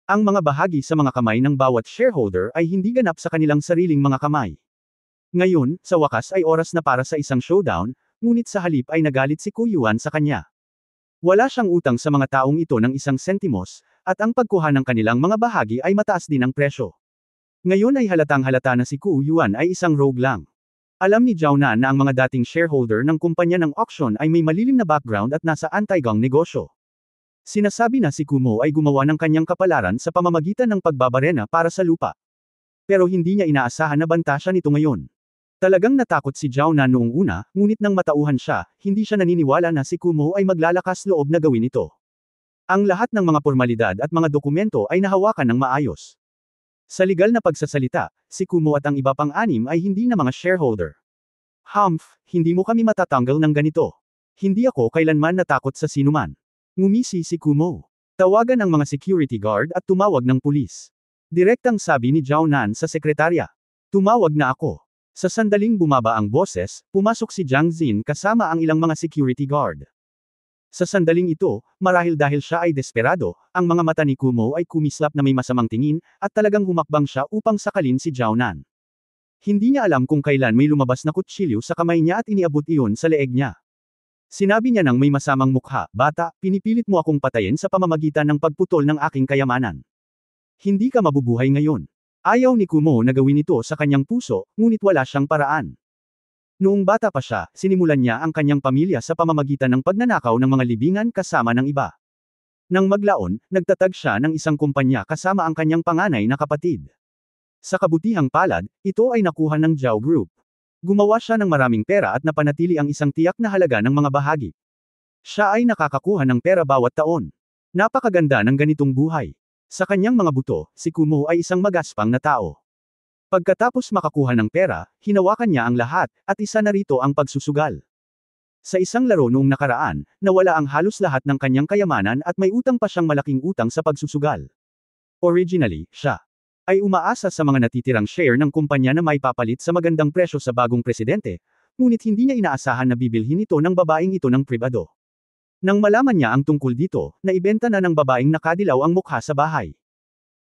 Ang mga bahagi sa mga kamay ng bawat shareholder ay hindi ganap sa kanilang sariling mga kamay. Ngayon, sa wakas ay oras na para sa isang showdown, ngunit sa halip ay nagalit si Ku Yuan sa kanya. Wala siyang utang sa mga taong ito ng 1 sentimos, at ang pagkuha ng kanilang mga bahagi ay mataas din ang presyo. Ngayon ay halatang halata na si Ku Yuan ay isang rogue lang. Alam ni Zhao Nan na ang mga dating shareholder ng kumpanya ng auction ay may malilim na background at nasa anti-gang negosyo. Sinasabi na si Kumo ay gumawa ng kanyang kapalaran sa pamamagitan ng pagbabarena para sa lupa. Pero hindi niya inaasahan na banta siya nito ngayon. Talagang natakot si Zhao Nan noong una, ngunit nang matauhan siya, hindi siya naniniwala na si Kumo ay maglalakas loob na gawin ito. Ang lahat ng mga formalidad at mga dokumento ay nahawakan ng maayos. Sa legal na pagsasalita, si Kumo at ang iba pang anim ay hindi na mga shareholder. Humph, hindi mo kami matatanggal ng ganito. Hindi ako kailanman natakot sa sinuman. Ngumisi si Kumo. Tawagan ang mga security guard at tumawag ng pulis. Direktang sabi ni Zhao Nan sa sekretarya. Tumawag na ako. Sa sandaling bumaba ang boses, pumasok si Jiang Xin kasama ang ilang mga security guard. Sa sandaling ito, marahil dahil siya ay desperado, ang mga mata ni Kumo ay kumislap na may masamang tingin, at talagang humakbang siya upang sakalin si Zhao Nan. Hindi niya alam kung kailan may lumabas na kutsilyo sa kamay niya at iniabot iyon sa leeg niya. Sinabi niya ng may masamang mukha, "Bata, pinipilit mo akong patayin sa pamamagitan ng pagputol ng aking kayamanan. Hindi ka mabubuhay ngayon." Ayaw ni Kumo na gawin ito sa kanyang puso, ngunit wala siyang paraan. Noong bata pa siya, sinimulan niya ang kanyang pamilya sa pamamagitan ng pagnanakaw ng mga libingan kasama ng iba. Nang maglaon, nagtatag siya ng isang kumpanya kasama ang kanyang panganay na kapatid. Sa kabutihang palad, ito ay nakuha ng Zhao Group. Gumawa siya ng maraming pera at napanatili ang isang tiyak na halaga ng mga bahagi. Siya ay nakakakuha ng pera bawat taon. Napakaganda ng ganitong buhay. Sa kanyang mga buto, si Kumo ay isang magaspang na tao. Pagkatapos makakuha ng pera, hinawakan niya ang lahat, at isa na rito ang pagsusugal. Sa isang laro noong nakaraan, nawala ang halos lahat ng kanyang kayamanan at may utang pa siyang malaking utang sa pagsusugal. Originally, siya ay umaasa sa mga natitirang share ng kumpanya na may papalit sa magandang presyo sa bagong presidente, ngunit hindi niya inaasahan na bibilhin ito ng babaeng ito ng pribado. Nang malaman niya ang tungkol dito, naibenta na ng babaeng nakadilaw ang mukha sa bahay.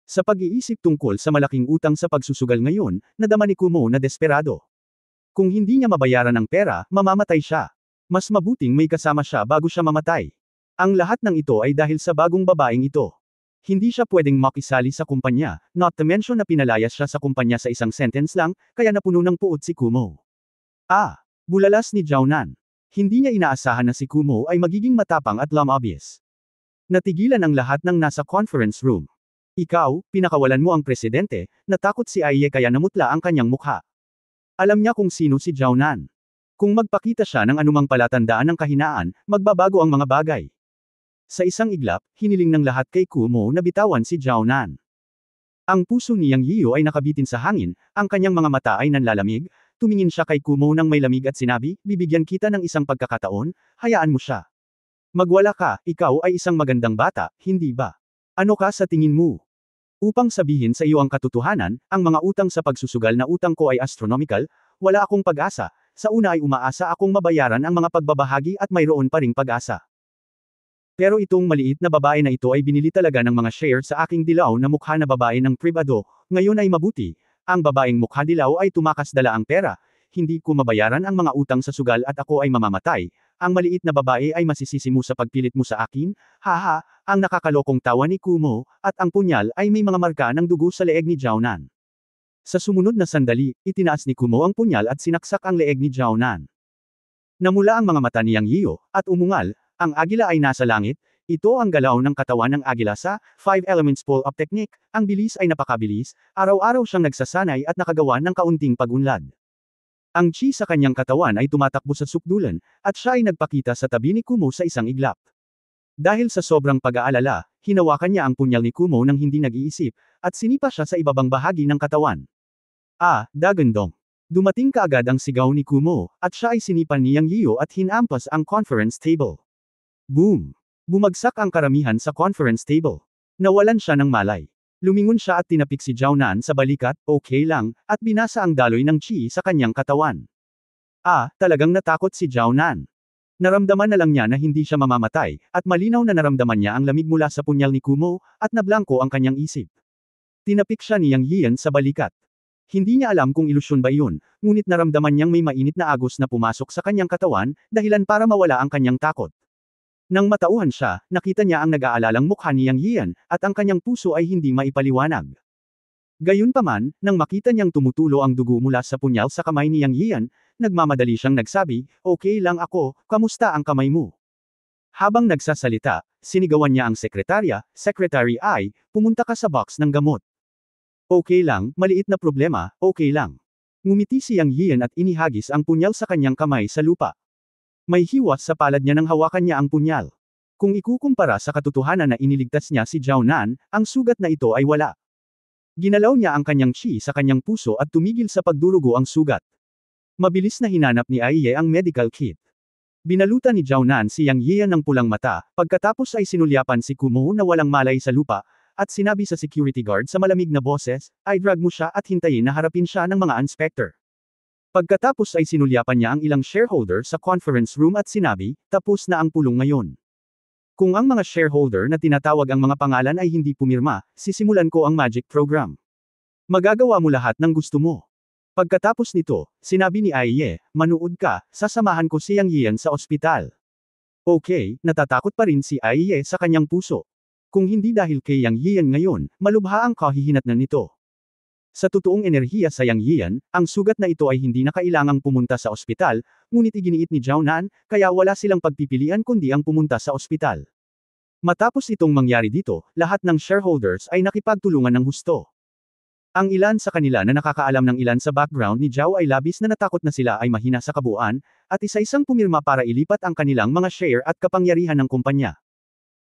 Sa pag-iisip tungkol sa malaking utang sa pagsusugal ngayon, nadama ni Kumo na desperado. Kung hindi niya mabayaran ang pera, mamamatay siya. Mas mabuting may kasama siya bago siya mamatay. Ang lahat ng ito ay dahil sa bagong babaeng ito. Hindi siya pwedeng makisali sa kumpanya, not to mention na pinalayas siya sa kumpanya sa isang sentence lang, kaya napuno ng puot si Kumo. Bulalas ni Zhao Nan. Hindi niya inaasahan na si Kumo ay magiging matapang at obvious. Natigilan ang lahat ng nasa conference room. Ikaw, pinakawalan mo ang presidente, natakot si Aiye kaya namutla ang kanyang mukha. Alam niya kung sino si Zhao Nan. Kung magpakita siya ng anumang palatandaan ng kahinaan, magbabago ang mga bagay. Sa isang iglap, hiniling ng lahat kay Kumo na bitawan si Zhao Nan. Ang puso ni Yang Yiu ay nakabitin sa hangin, ang kanyang mga mata ay nanlalamig, tumingin siya kay Kumo ng may lamig at sinabi, bibigyan kita ng isang pagkakataon, hayaan mo siya. Magwala ka, ikaw ay isang magandang bata, hindi ba? Ano ka sa tingin mo? Upang sabihin sa iyo ang katotohanan, ang mga utang sa pagsusugal na utang ko ay astronomical, wala akong pag-asa, sa una ay umaasa akong mabayaran ang mga pagbabahagi at mayroon pa ring pag-asa. Pero itong maliit na babae na ito ay binili talaga ng mga share sa aking dilaw na mukha na babae ng pribado, ngayon ay mabuti, ang babaeng mukha dilaw ay tumakas dala ang pera, hindi ko mabayaran ang mga utang sa sugal at ako ay mamamatay, ang maliit na babae ay masisisi mo sa pagpilit mo sa akin, haha, ang nakakalokong tawa ni Kumo, at ang punyal ay may mga marka ng dugo sa leeg ni Zhao Nan. Sa sumunod na sandali, itinaas ni Kumo ang punyal at sinaksak ang leeg ni Zhao Nan. Namula ang mga mata ni Yang Yiu, at umungal, ang agila ay nasa langit, ito ang galaw ng katawan ng agila sa 5 Elements Pull-Up Technique, ang bilis ay napakabilis, araw-araw siyang nagsasanay at nakagawa ng kaunting pagunlad. Ang chi sa kanyang katawan ay tumatakbo sa sukdulan, at siya ay nagpakita sa tabi ni Kumo sa isang iglap. Dahil sa sobrang pag-aalala, hinawakan niya ang punyal ni Kumo nang hindi nag-iisip, at sinipa siya sa ibabang bahagi ng katawan. Ah, dagandong. Dumating kaagad ang sigaw ni Kumo, at siya ay sinipan ni Yang Yiu at hinampas ang conference table. Boom! Bumagsak ang karamihan sa conference table. Nawalan siya ng malay. Lumingon siya at tinapik si Zhao Nan sa balikat, okay lang, at binasa ang daloy ng chi sa kanyang katawan. Ah, talagang natakot si Zhao Nan. Naramdaman na lang niya na hindi siya mamamatay, at malinaw na naramdaman niya ang lamig mula sa punyal ni Kumo, at nablangko ang kanyang isip. Tinapik siya ni Yang Yian sa balikat. Hindi niya alam kung ilusyon ba iyon, ngunit naramdaman niyang may mainit na agos na pumasok sa kanyang katawan, dahilan para mawala ang kanyang takot. Nang matauhan siya, nakita niya ang nag-aalalang mukha ni Yang Yian, at ang kanyang puso ay hindi maipaliwanag. Gayunpaman, nang makita niyang tumutulo ang dugo mula sa punyal sa kamay ni Yang Yian, nagmamadali siyang nagsabi, okay lang ako, kamusta ang kamay mo? Habang nagsasalita, sinigawan niya ang sekretarya, Secretary I, pumunta ka sa box ng gamot. Okay lang, maliit na problema, okay lang. Ngumiti si Yang Yian at inihagis ang punyal sa kanyang kamay sa lupa. May hiwas sa palad niya nang hawakan niya ang punyal. Kung ikukumpara sa katotohanan na iniligtas niya si Zhao Nan, ang sugat na ito ay wala. Ginalaw niya ang kanyang chi sa kanyang puso at tumigil sa pagdurugo ang sugat. Mabilis na hinanap ni Aiye ang medical kit. Binalutan ni Zhao Nan si Yang Yian ng pulang mata, pagkatapos ay sinulyapan si Kumo na walang malay sa lupa, at sinabi sa security guard sa malamig na boses, ay drag mo siya at hintayin na harapin siya ng mga inspector. Pagkatapos ay sinulyapan niya ang ilang shareholder sa conference room at sinabi, tapos na ang pulong ngayon. Kung ang mga shareholder na tinatawag ang mga pangalan ay hindi pumirma, sisimulan ko ang magic program. Magagawa mo lahat ng gusto mo. Pagkatapos nito, sinabi ni Aiye, manuod ka, sasamahan ko si Yang Yian sa ospital. Okay, natatakot pa rin si Aiye sa kanyang puso. Kung hindi dahil kay Yang Yian ngayon, malubha ang kahihinatnan nito. Sa totoong enerhiya sa Yang Yian, ang sugat na ito ay hindi na kailangang pumunta sa ospital, ngunit iginiit ni Zhao Nan, kaya wala silang pagpipilian kundi ang pumunta sa ospital. Matapos itong mangyari dito, lahat ng shareholders ay nakipagtulungan ng husto. Ang ilan sa kanila na nakakaalam ng ilan sa background ni Zhao ay labis na natakot na sila ay mahina sa kabuuan, at isa-isang pumirma para ilipat ang kanilang mga share at kapangyarihan ng kumpanya.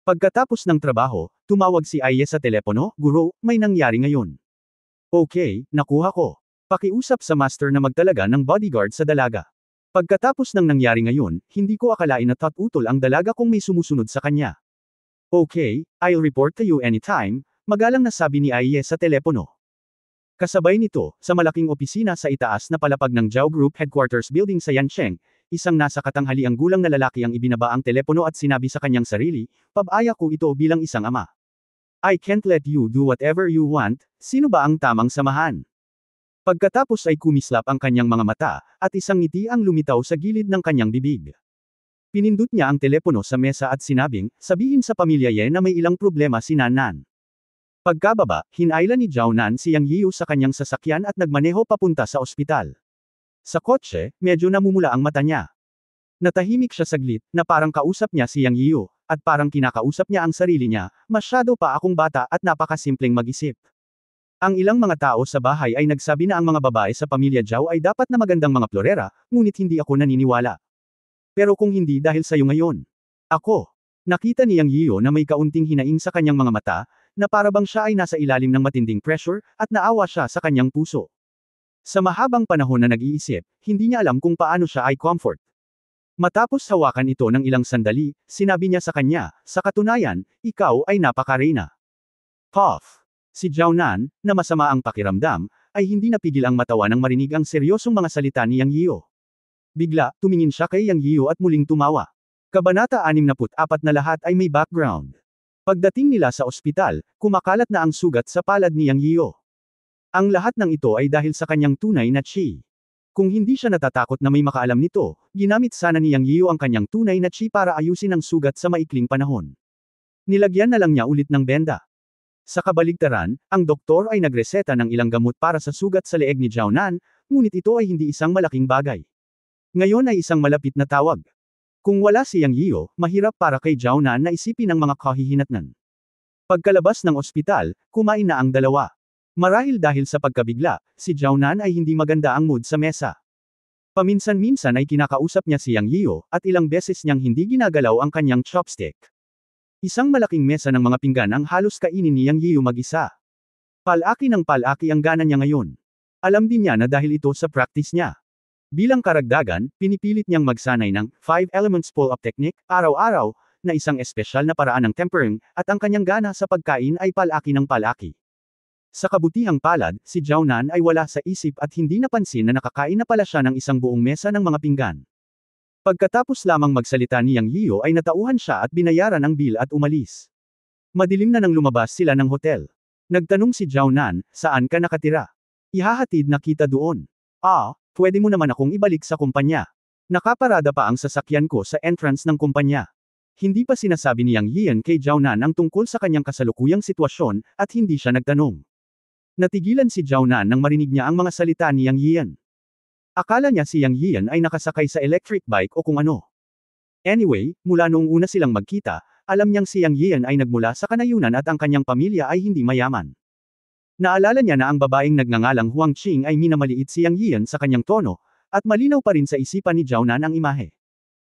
Pagkatapos ng trabaho, tumawag si Aiye sa telepono, Guro, may nangyari ngayon. Okay, nakuha ko. Pakiusap sa master na magtalaga ng bodyguard sa dalaga. Pagkatapos ng nangyari ngayon, hindi ko akalain na utol ang dalaga kung may sumusunod sa kanya. Okay, I'll report to you anytime, magalang na sabi ni Aiye sa telepono. Kasabay nito, sa malaking opisina sa itaas na palapag ng Zhao Group Headquarters Building sa Yancheng, isang nasa katanghaliang gulang na lalaki ang ibinaba ang telepono at sinabi sa kanyang sarili, pabaya ko ito bilang isang ama. I can't let you do whatever you want, sino ba ang tamang samahan? Pagkatapos ay kumislap ang kanyang mga mata, at isang ngiti ang lumitaw sa gilid ng kanyang bibig. Pinindot niya ang telepono sa mesa at sinabing, sabihin sa pamilya Ye na may ilang problema si Nan. Pagkababa, hinailan ni Zhao Nan si Yang Yiu sa kanyang sasakyan at nagmaneho papunta sa ospital. Sa kotse, medyo namumula ang mata niya. Natahimik siya saglit, na parang kausap niya si Yang Yiu, at parang kinakausap niya ang sarili niya, masyado pa akong bata at napakasimpleng mag-isip. Ang ilang mga tao sa bahay ay nagsabi na ang mga babae sa pamilya Zhao ay dapat na magandang mga florera, ngunit hindi ako naniniwala. Pero kung hindi dahil sa iyo ngayon. Ako. Nakita ni Yang Yio na may kaunting hinaing sa kanyang mga mata, na parabang siya ay nasa ilalim ng matinding pressure, at naawa siya sa kanyang puso. Sa mahabang panahon na nag-iisip, hindi niya alam kung paano siya ay comfort. Matapos hawakan ito ng ilang sandali, sinabi niya sa kanya, sa katunayan, ikaw ay napakareyna. Puff! Si Zhao Nan, na masama ang pakiramdam, ay hindi napigil ang matawa nang marinig ang seryosong mga salita ni Yang Yio. Bigla, tumingin siya kay Yang Yio at muling tumawa. Kabanata 64 na lahat ay may background. Pagdating nila sa ospital, kumakalat na ang sugat sa palad ni Yang Yio. Ang lahat ng ito ay dahil sa kanyang tunay na chi. Kung hindi siya natatakot na may makaalam nito, ginamit sana ni Yang Yio ang kanyang tunay na chi para ayusin ang sugat sa maikling panahon. Nilagyan na lang niya ulit ng benda. Sa kabaligtaran, ang doktor ay nagreseta ng ilang gamot para sa sugat sa leeg ni Zhao Nan, ngunit ito ay hindi isang malaking bagay. Ngayon ay isang malapit na tawag. Kung wala si Yang Yio, mahirap para kay Zhao Nan na isipin ang mga kahihinatnan. Pagkalabas ng ospital, kumain na ang dalawa. Marahil dahil sa pagkabigla, si Zhao Nan ay hindi maganda ang mood sa mesa. Paminsan-minsan ay kinakausap niya si Yang Yio, at ilang beses niyang hindi ginagalaw ang kanyang chopstick. Isang malaking mesa ng mga pinggan ang halos kainin ni Yang Yio mag-isa. Palaki ng palaki ang gana niya ngayon. Alam din niya na dahil ito sa practice niya. Bilang karagdagan, pinipilit niyang magsanay ng 5 elements pull-up technique, araw-araw, na isang espesyal na paraan ng tempering, at ang kanyang gana sa pagkain ay palaki ng palaki. Sa kabutihang palad, si Zhao Nan ay wala sa isip at hindi napansin na nakakain na pala siya ng isang buong mesa ng mga pinggan. Pagkatapos lamang magsalita ni Yang Yio ay natauhan siya at binayaran ang bill at umalis. Madilim na nang lumabas sila ng hotel. Nagtanong si Zhao Nan, saan ka nakatira? Ihahatid na kita doon. Pwede mo naman akong ibalik sa kumpanya. Nakaparada pa ang sasakyan ko sa entrance ng kumpanya. Hindi pa sinasabi ni Yang Yian kay Zhao Nan ang tungkol sa kanyang kasalukuyang sitwasyon, at hindi siya nagtanong. Natigilan si Zhao Nan nang marinig niya ang mga salita ni Yang Yian. Akala niya si Yang Yian ay nakasakay sa electric bike o kung ano. Anyway, mula noong una silang magkita, alam niyang si Yang Yian ay nagmula sa kanayunan at ang kanyang pamilya ay hindi mayaman. Naalala niya na ang babaeng nagngangalang Huang Qing ay minamaliit si Yang Yian sa kanyang tono, at malinaw pa rin sa isipan ni Zhao Nan ang imahe.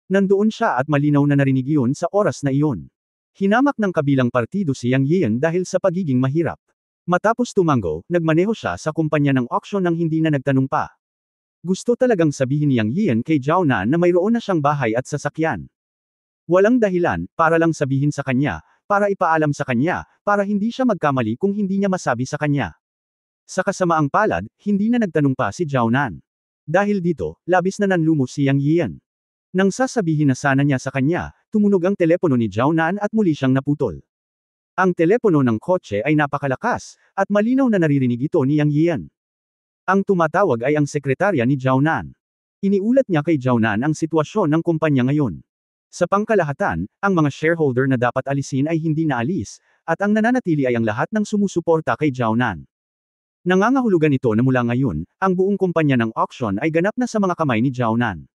Nandoon siya at malinaw na narinig iyon sa oras na iyon. Hinamak ng kabilang partido si Yang Yian dahil sa pagiging mahirap. Matapos tumango, nagmaneho siya sa kumpanya ng auction nang hindi na nagtanong pa. Gusto talagang sabihin ni Yang Yian kay Zhao Nan na mayroon na siyang bahay at sasakyan. Walang dahilan, para lang sabihin sa kanya, para ipaalam sa kanya, para hindi siya magkamali kung hindi niya masabi sa kanya. Sa kasamaang palad, hindi na nagtanong pa si Zhao Nan. Dahil dito, labis na nanlumo si Yang Yian. Nang sasabihin na sana niya sa kanya, tumunog ang telepono ni Zhao Nan at muli siyang naputol. Ang telepono ng kotse ay napakalakas, at malinaw na naririnig ito ni Yang Yian. Ang tumatawag ay ang sekretarya ni Zhao Nan. Iniulat niya kay Zhao Nan ang sitwasyon ng kumpanya ngayon. Sa pangkalahatan, ang mga shareholder na dapat alisin ay hindi naalis, at ang nananatili ay ang lahat ng sumusuporta kay Zhao Nan. Nangangahulugan ito na mula ngayon, ang buong kumpanya ng auction ay ganap na sa mga kamay ni Zhao Nan.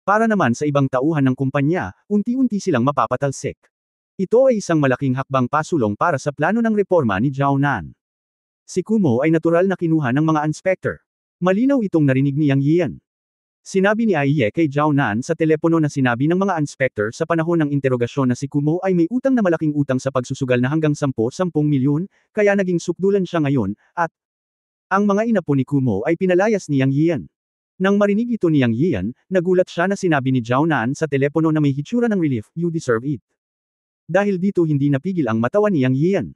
Para naman sa ibang tauhan ng kumpanya, unti-unti silang mapapatalsik. Ito ay isang malaking hakbang pasulong para sa plano ng reforma ni Zhao Nan. Si Kumo ay natural na kinuha ng mga inspector. Malinaw itong narinig ni Yang Yian. Sinabi ni Aiye kay Zhao Nan sa telepono na sinabi ng mga inspector sa panahon ng interogasyon na si Kumo ay may utang na malaking utang sa pagsusugal na hanggang 10 milyon, kaya naging sukdulan siya ngayon, at ang mga inapo ni Kumo ay pinalayas ni Yang Yian. Nang marinig ito ni Yang Yian, nagulat siya na sinabi ni Zhao Nan sa telepono na may hitsura ng relief, you deserve it. Dahil dito hindi napigil ang matawa ni Yang Yian.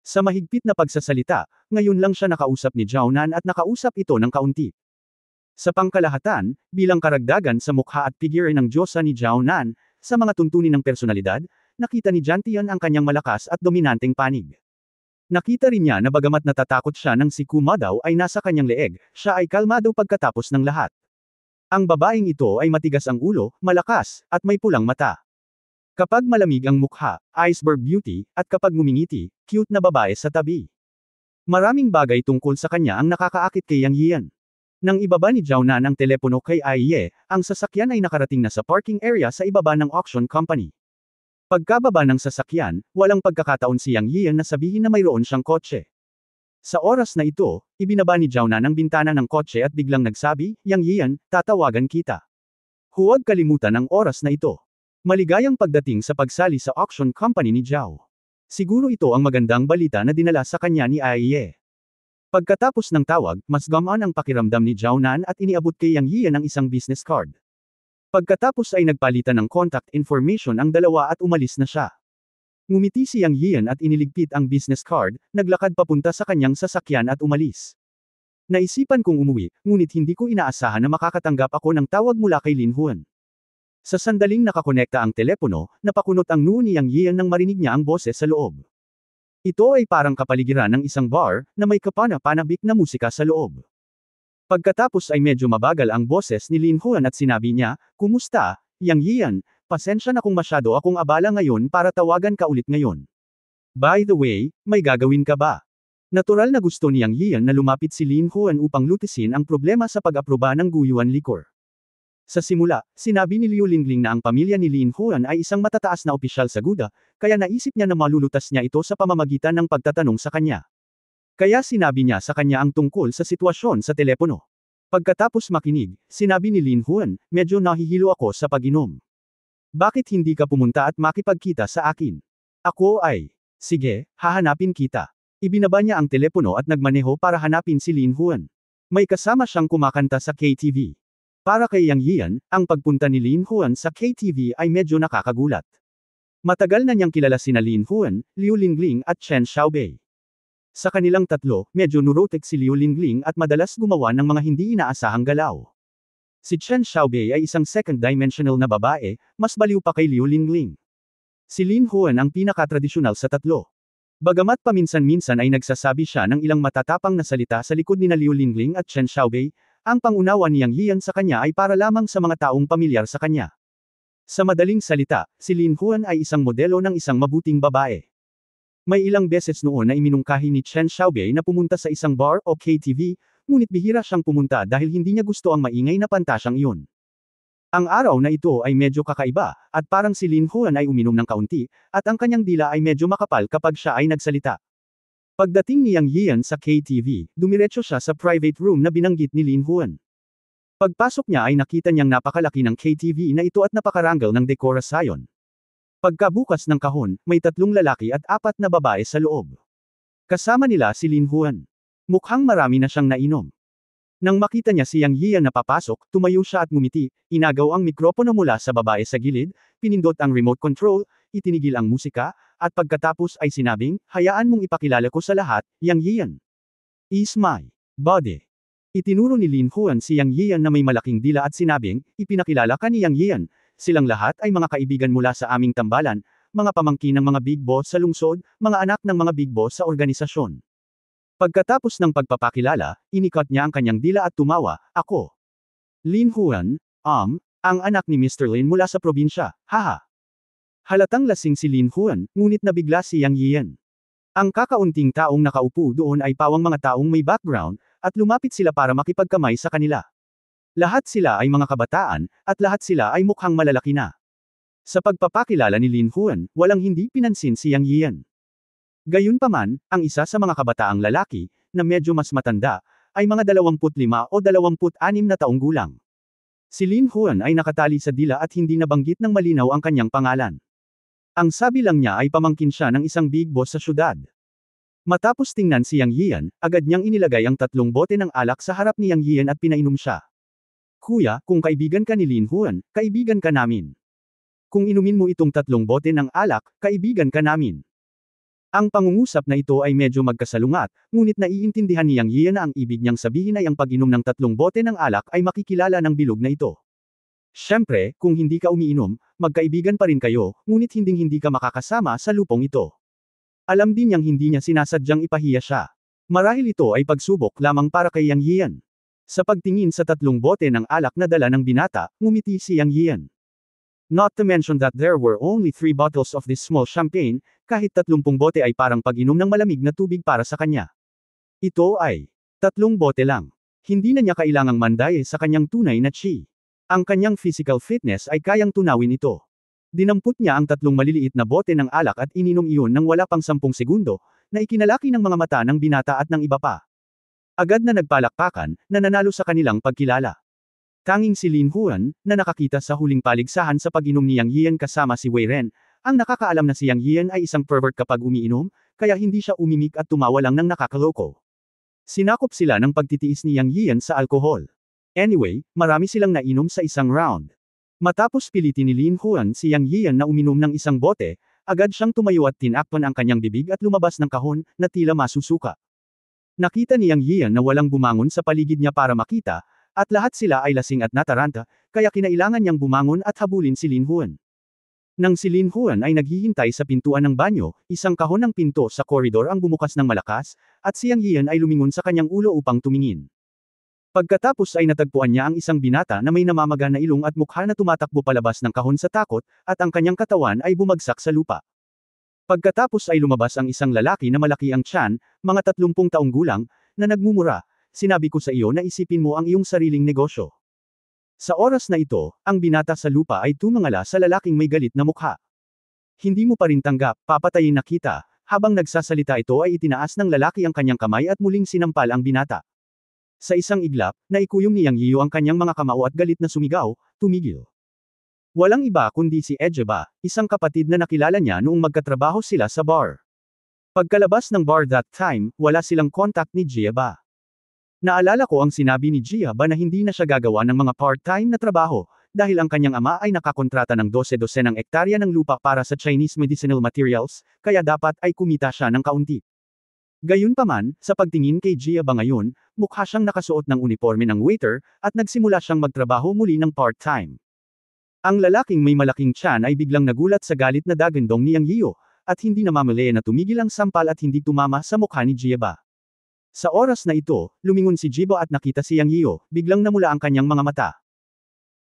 Sa mahigpit na pagsasalita, ngayon lang siya nakausap ni Zhao Nan at nakausap ito ng kaunti. Sa pangkalahatan, bilang karagdagan sa mukha at figure ng Diyosa ni Zhao Nan, sa mga tuntunin ng personalidad, nakita ni Jantian ang kanyang malakas at dominanteng panig. Nakita rin niya na bagamat natatakot siya nang si Kuma daw ay nasa kanyang leeg, siya ay kalmado pagkatapos ng lahat. Ang babaeng ito ay matigas ang ulo, malakas, at may pulang mata. Kapag malamig ang mukha, iceberg beauty, at kapag ngumingiti, cute na babae sa tabi. Maraming bagay tungkol sa kanya ang nakakaakit kay Yang Yian. Nang ibaba ni Zhao Nan ang telepono kay Aiye, ang sasakyan ay nakarating na sa parking area sa ibaba ng auction company. Pagkababa ng sasakyan, walang pagkakataon si Yang Yian na sabihin na mayroon siyang kotse. Sa oras na ito, ibinaba ni Zhao Nan ang bintana ng kotse at biglang nagsabi, Yang Yian, tatawagan kita. Huwag kalimutan ang oras na ito. Maligayang pagdating sa pagsali sa auction company ni Zhao. Siguro ito ang magandang balita na dinala sa kanya ni Aiye. Pagkatapos ng tawag, mas gamaan ang pakiramdam ni Zhao Nan at iniabot kay Yang Yian ang isang business card. Pagkatapos ay nagpalitan ng contact information ang dalawa at umalis na siya. Ngumiti si Yang Yian at iniligpit ang business card, naglakad papunta sa kanyang sasakyan at umalis. Naisipan kong umuwi, ngunit hindi ko inaasahan na makakatanggap ako ng tawag mula kay Lin Huan. Sa sandaling nakakonekta ang telepono, napakunot ang noo ni Yang Yian nang marinig niya ang boses sa loob. Ito ay parang kapaligiran ng isang bar, na may kapana-panabik na musika sa loob. Pagkatapos ay medyo mabagal ang boses ni Lin Huan at sinabi niya, "Kumusta, Yang Yian? Pasensya na kung masyado akong abala ngayon para tawagan ka ulit ngayon. By the way, may gagawin ka ba?" Natural na gusto ni Yang Yian na lumapit si Lin Huan upang lutisin ang problema sa pag-aproba ng guyuan liquor. Sa simula, sinabi ni Liu Lingling na ang pamilya ni Lin Huan ay isang matataas na opisyal sa Guda, kaya naisip niya na malulutas niya ito sa pamamagitan ng pagtatanong sa kanya. Kaya sinabi niya sa kanya ang tungkol sa sitwasyon sa telepono. Pagkatapos makinig, sinabi ni Lin Huan, "Medyo nahihilo ako sa pag-inom. Bakit hindi ka pumunta at makipagkita sa akin? Ako ay, sige, hahanapin kita." Ibinaba niya ang telepono at nagmaneho para hanapin si Lin Huan. May kasama siyang kumakanta sa KTV. Para kay Yang Yian, ang pagpunta ni Lin Huan sa KTV ay medyo nakakagulat. Matagal na niyang kilala sina Lin Huan, Liu Lingling at Chen Xiaobei. Sa kanilang tatlo, medyo neurotic si Liu Lingling at madalas gumawa ng mga hindi inaasahang galaw. Si Chen Xiaobei ay isang second-dimensional na babae, mas baliw pa kay Liu Lingling. Si Lin Huan ang pinakatradisyonal sa tatlo. Bagamat paminsan-minsan ay nagsasabi siya ng ilang matatapang na salita sa likod ni Liu Lingling at Chen Xiaobei, ang pangunawa ni Yang Yian sa kanya ay para lamang sa mga taong pamilyar sa kanya. Sa madaling salita, si Lin Huan ay isang modelo ng isang mabuting babae. May ilang beses noon na iminungkahi ni Chen Xiaobei na pumunta sa isang bar o KTV, ngunit bihira siyang pumunta dahil hindi niya gusto ang maingay na pantasyang iyon. Ang araw na ito ay medyo kakaiba, at parang si Lin Huan ay uminom ng kaunti, at ang kanyang dila ay medyo makapal kapag siya ay nagsalita. Pagdating ni Yang Yian sa KTV, dumiretso siya sa private room na binanggit ni Lin Huan. Pagpasok niya ay nakita niyang napakalaki ng KTV na ito at napakaranggal ng dekorasyon. Pagkabukas ng kahon, may 3 lalaki at 4 na babae sa loob. Kasama nila si Lin Huan. Mukhang marami na siyang nainom. Nang makita niya si Yang Yian na papasok, tumayo siya at ngumiti, inagaw ang mikropono mula sa babae sa gilid, pinindot ang remote control, itinigil ang musika, at pagkatapos ay sinabing, "Hayaan mong ipakilala ko sa lahat, Yang Yian. Is my body." Itinuro ni Lin Huan si Yang Yian na may malaking dila at sinabing, "Ipinakilala ka ni Yang Yian, silang lahat ay mga kaibigan mula sa aming tambalan, mga pamangkin ng mga big boss sa lungsod, mga anak ng mga big boss sa organisasyon." Pagkatapos ng pagpapakilala, inikot niya ang kanyang dila at tumawa, "Ako. Lin Huan, ang anak ni Mr. Lin mula sa probinsya, haha." Halatang lasing si Lin Huan, ngunit nabigla si Yang Yian. Ang kakaunting taong nakaupo doon ay pawang mga taong may background, at lumapit sila para makipagkamay sa kanila. Lahat sila ay mga kabataan, at lahat sila ay mukhang malalaki na. Sa pagpapakilala ni Lin Huan, walang hindi pinansin si Yang Yian. Gayunpaman, ang isa sa mga kabataang lalaki, na medyo mas matanda, ay mga 25 o 26 na taong gulang. Si Lin Huan ay nakatali sa dila at hindi nabanggit ng malinaw ang kanyang pangalan. Ang sabi lang niya ay pamangkin siya ng isang big boss sa syudad. Matapos tingnan si Yang Yian, agad niyang inilagay ang 3 bote ng alak sa harap ni Yang Yian at pinainom siya. "Kuya, kung kaibigan ka ni Lin Huan, kaibigan ka namin. Kung inumin mo itong 3 bote ng alak, kaibigan ka namin." Ang pangungusap na ito ay medyo magkasalungat, ngunit naiintindihan ni Yang Yian na ang ibig niyang sabihin ay ang pag-inom ng 3 bote ng alak ay makikilala ng bilog na ito. Siyempre, kung hindi ka umiinom, magkaibigan pa rin kayo, ngunit hinding-hindi ka makakasama sa lupong ito. Alam din niyang hindi niya sinasadyang ipahiya siya. Marahil ito ay pagsubok lamang para kay Yang Yian. Sa pagtingin sa 3 bote ng alak na dala ng binata, ngumiti si Yang Yian. Not to mention that there were only 3 bottles of this small champagne, kahit 30 bote ay parang pag-inom ng malamig na tubig para sa kanya. Ito ay 3 bote lang. Hindi na niya kailangang mandaye sa kanyang tunay na chi. Ang kanyang physical fitness ay kayang tunawin ito. Dinampot niya ang 3 maliliit na bote ng alak at ininom iyon ng wala pang 10 segundo, na ikinalaki ng mga mata ng binata at ng iba pa. Agad na nagpalakpakan, na nanalo sa kanilang pagkilala. Tanging si Lin Huan, na nakakita sa huling paligsahan sa pag-inom ni Yang Yian kasama si Wei Ren, ang nakakaalam na si Yang Yian ay isang pervert kapag umiinom, kaya hindi siya umimik at tumawa lang ng nakakaloko. Sinakop sila ng pagtitiis ni Yang Yian sa alkohol. Anyway, marami silang nainom sa isang round. Matapos pilitin ni Lin Huan si Yang Yian na uminom ng isang bote, agad siyang tumayo at tinakpan ang kanyang bibig at lumabas ng kahon, na tila masusuka. Nakita ni Yang Yian na walang bumangon sa paligid niya para makita, at lahat sila ay lasing at nataranta, kaya kinailangan niyang bumangon at habulin si Lin Huan. Nang si Lin Huan ay naghihintay sa pintuan ng banyo, isang kahon ng pinto sa koridor ang bumukas ng malakas, at si Yang Yian ay lumingon sa kanyang ulo upang tumingin. Pagkatapos ay natagpuan niya ang isang binata na may namamaga na ilong at mukha na tumatakbo palabas ng kahon sa takot, at ang kanyang katawan ay bumagsak sa lupa. Pagkatapos ay lumabas ang isang lalaki na malaki ang tiyan, mga 30 taong gulang, na nagmumura, "Sinabi ko sa iyo na isipin mo ang iyong sariling negosyo." Sa oras na ito, ang binata sa lupa ay tumangala sa lalaking may galit na mukha. "Hindi mo pa rin tanggap, papatayin na kita." Habang nagsasalita ito ay itinaas ng lalaki ang kanyang kamay at muling sinampal ang binata. Sa isang iglap, naikuyom ni Yang Yiu ang kanyang mga kamao at galit na sumigaw, "Tumigil." Walang iba kundi si Ejeba, isang kapatid na nakilala niya noong magkatrabaho sila sa bar. Pagkalabas ng bar that time, wala silang contact ni Ejeba. Naalala ko ang sinabi ni Ejeba na hindi na siya gagawa ng mga part-time na trabaho, dahil ang kanyang ama ay nakakontrata ng 12-12 ektarya ng lupa para sa Chinese medicinal materials, kaya dapat ay kumita siya ng kaunti. Gayunpaman, sa pagtingin kay Ejeba ngayon, mukha siyang nakasuot ng uniforme ng waiter, at nagsimula siyang magtrabaho muli ng part-time. Ang lalaking may malaking tiyan ay biglang nagulat sa galit na dagandong ni Yang Yiu, at hindi namamali na tumigil ang sampal at hindi tumama sa mukha ni Ejeba. Sa oras na ito, lumingon si Ejeba at nakita si Yang Yiu, biglang namula ang kanyang mga mata.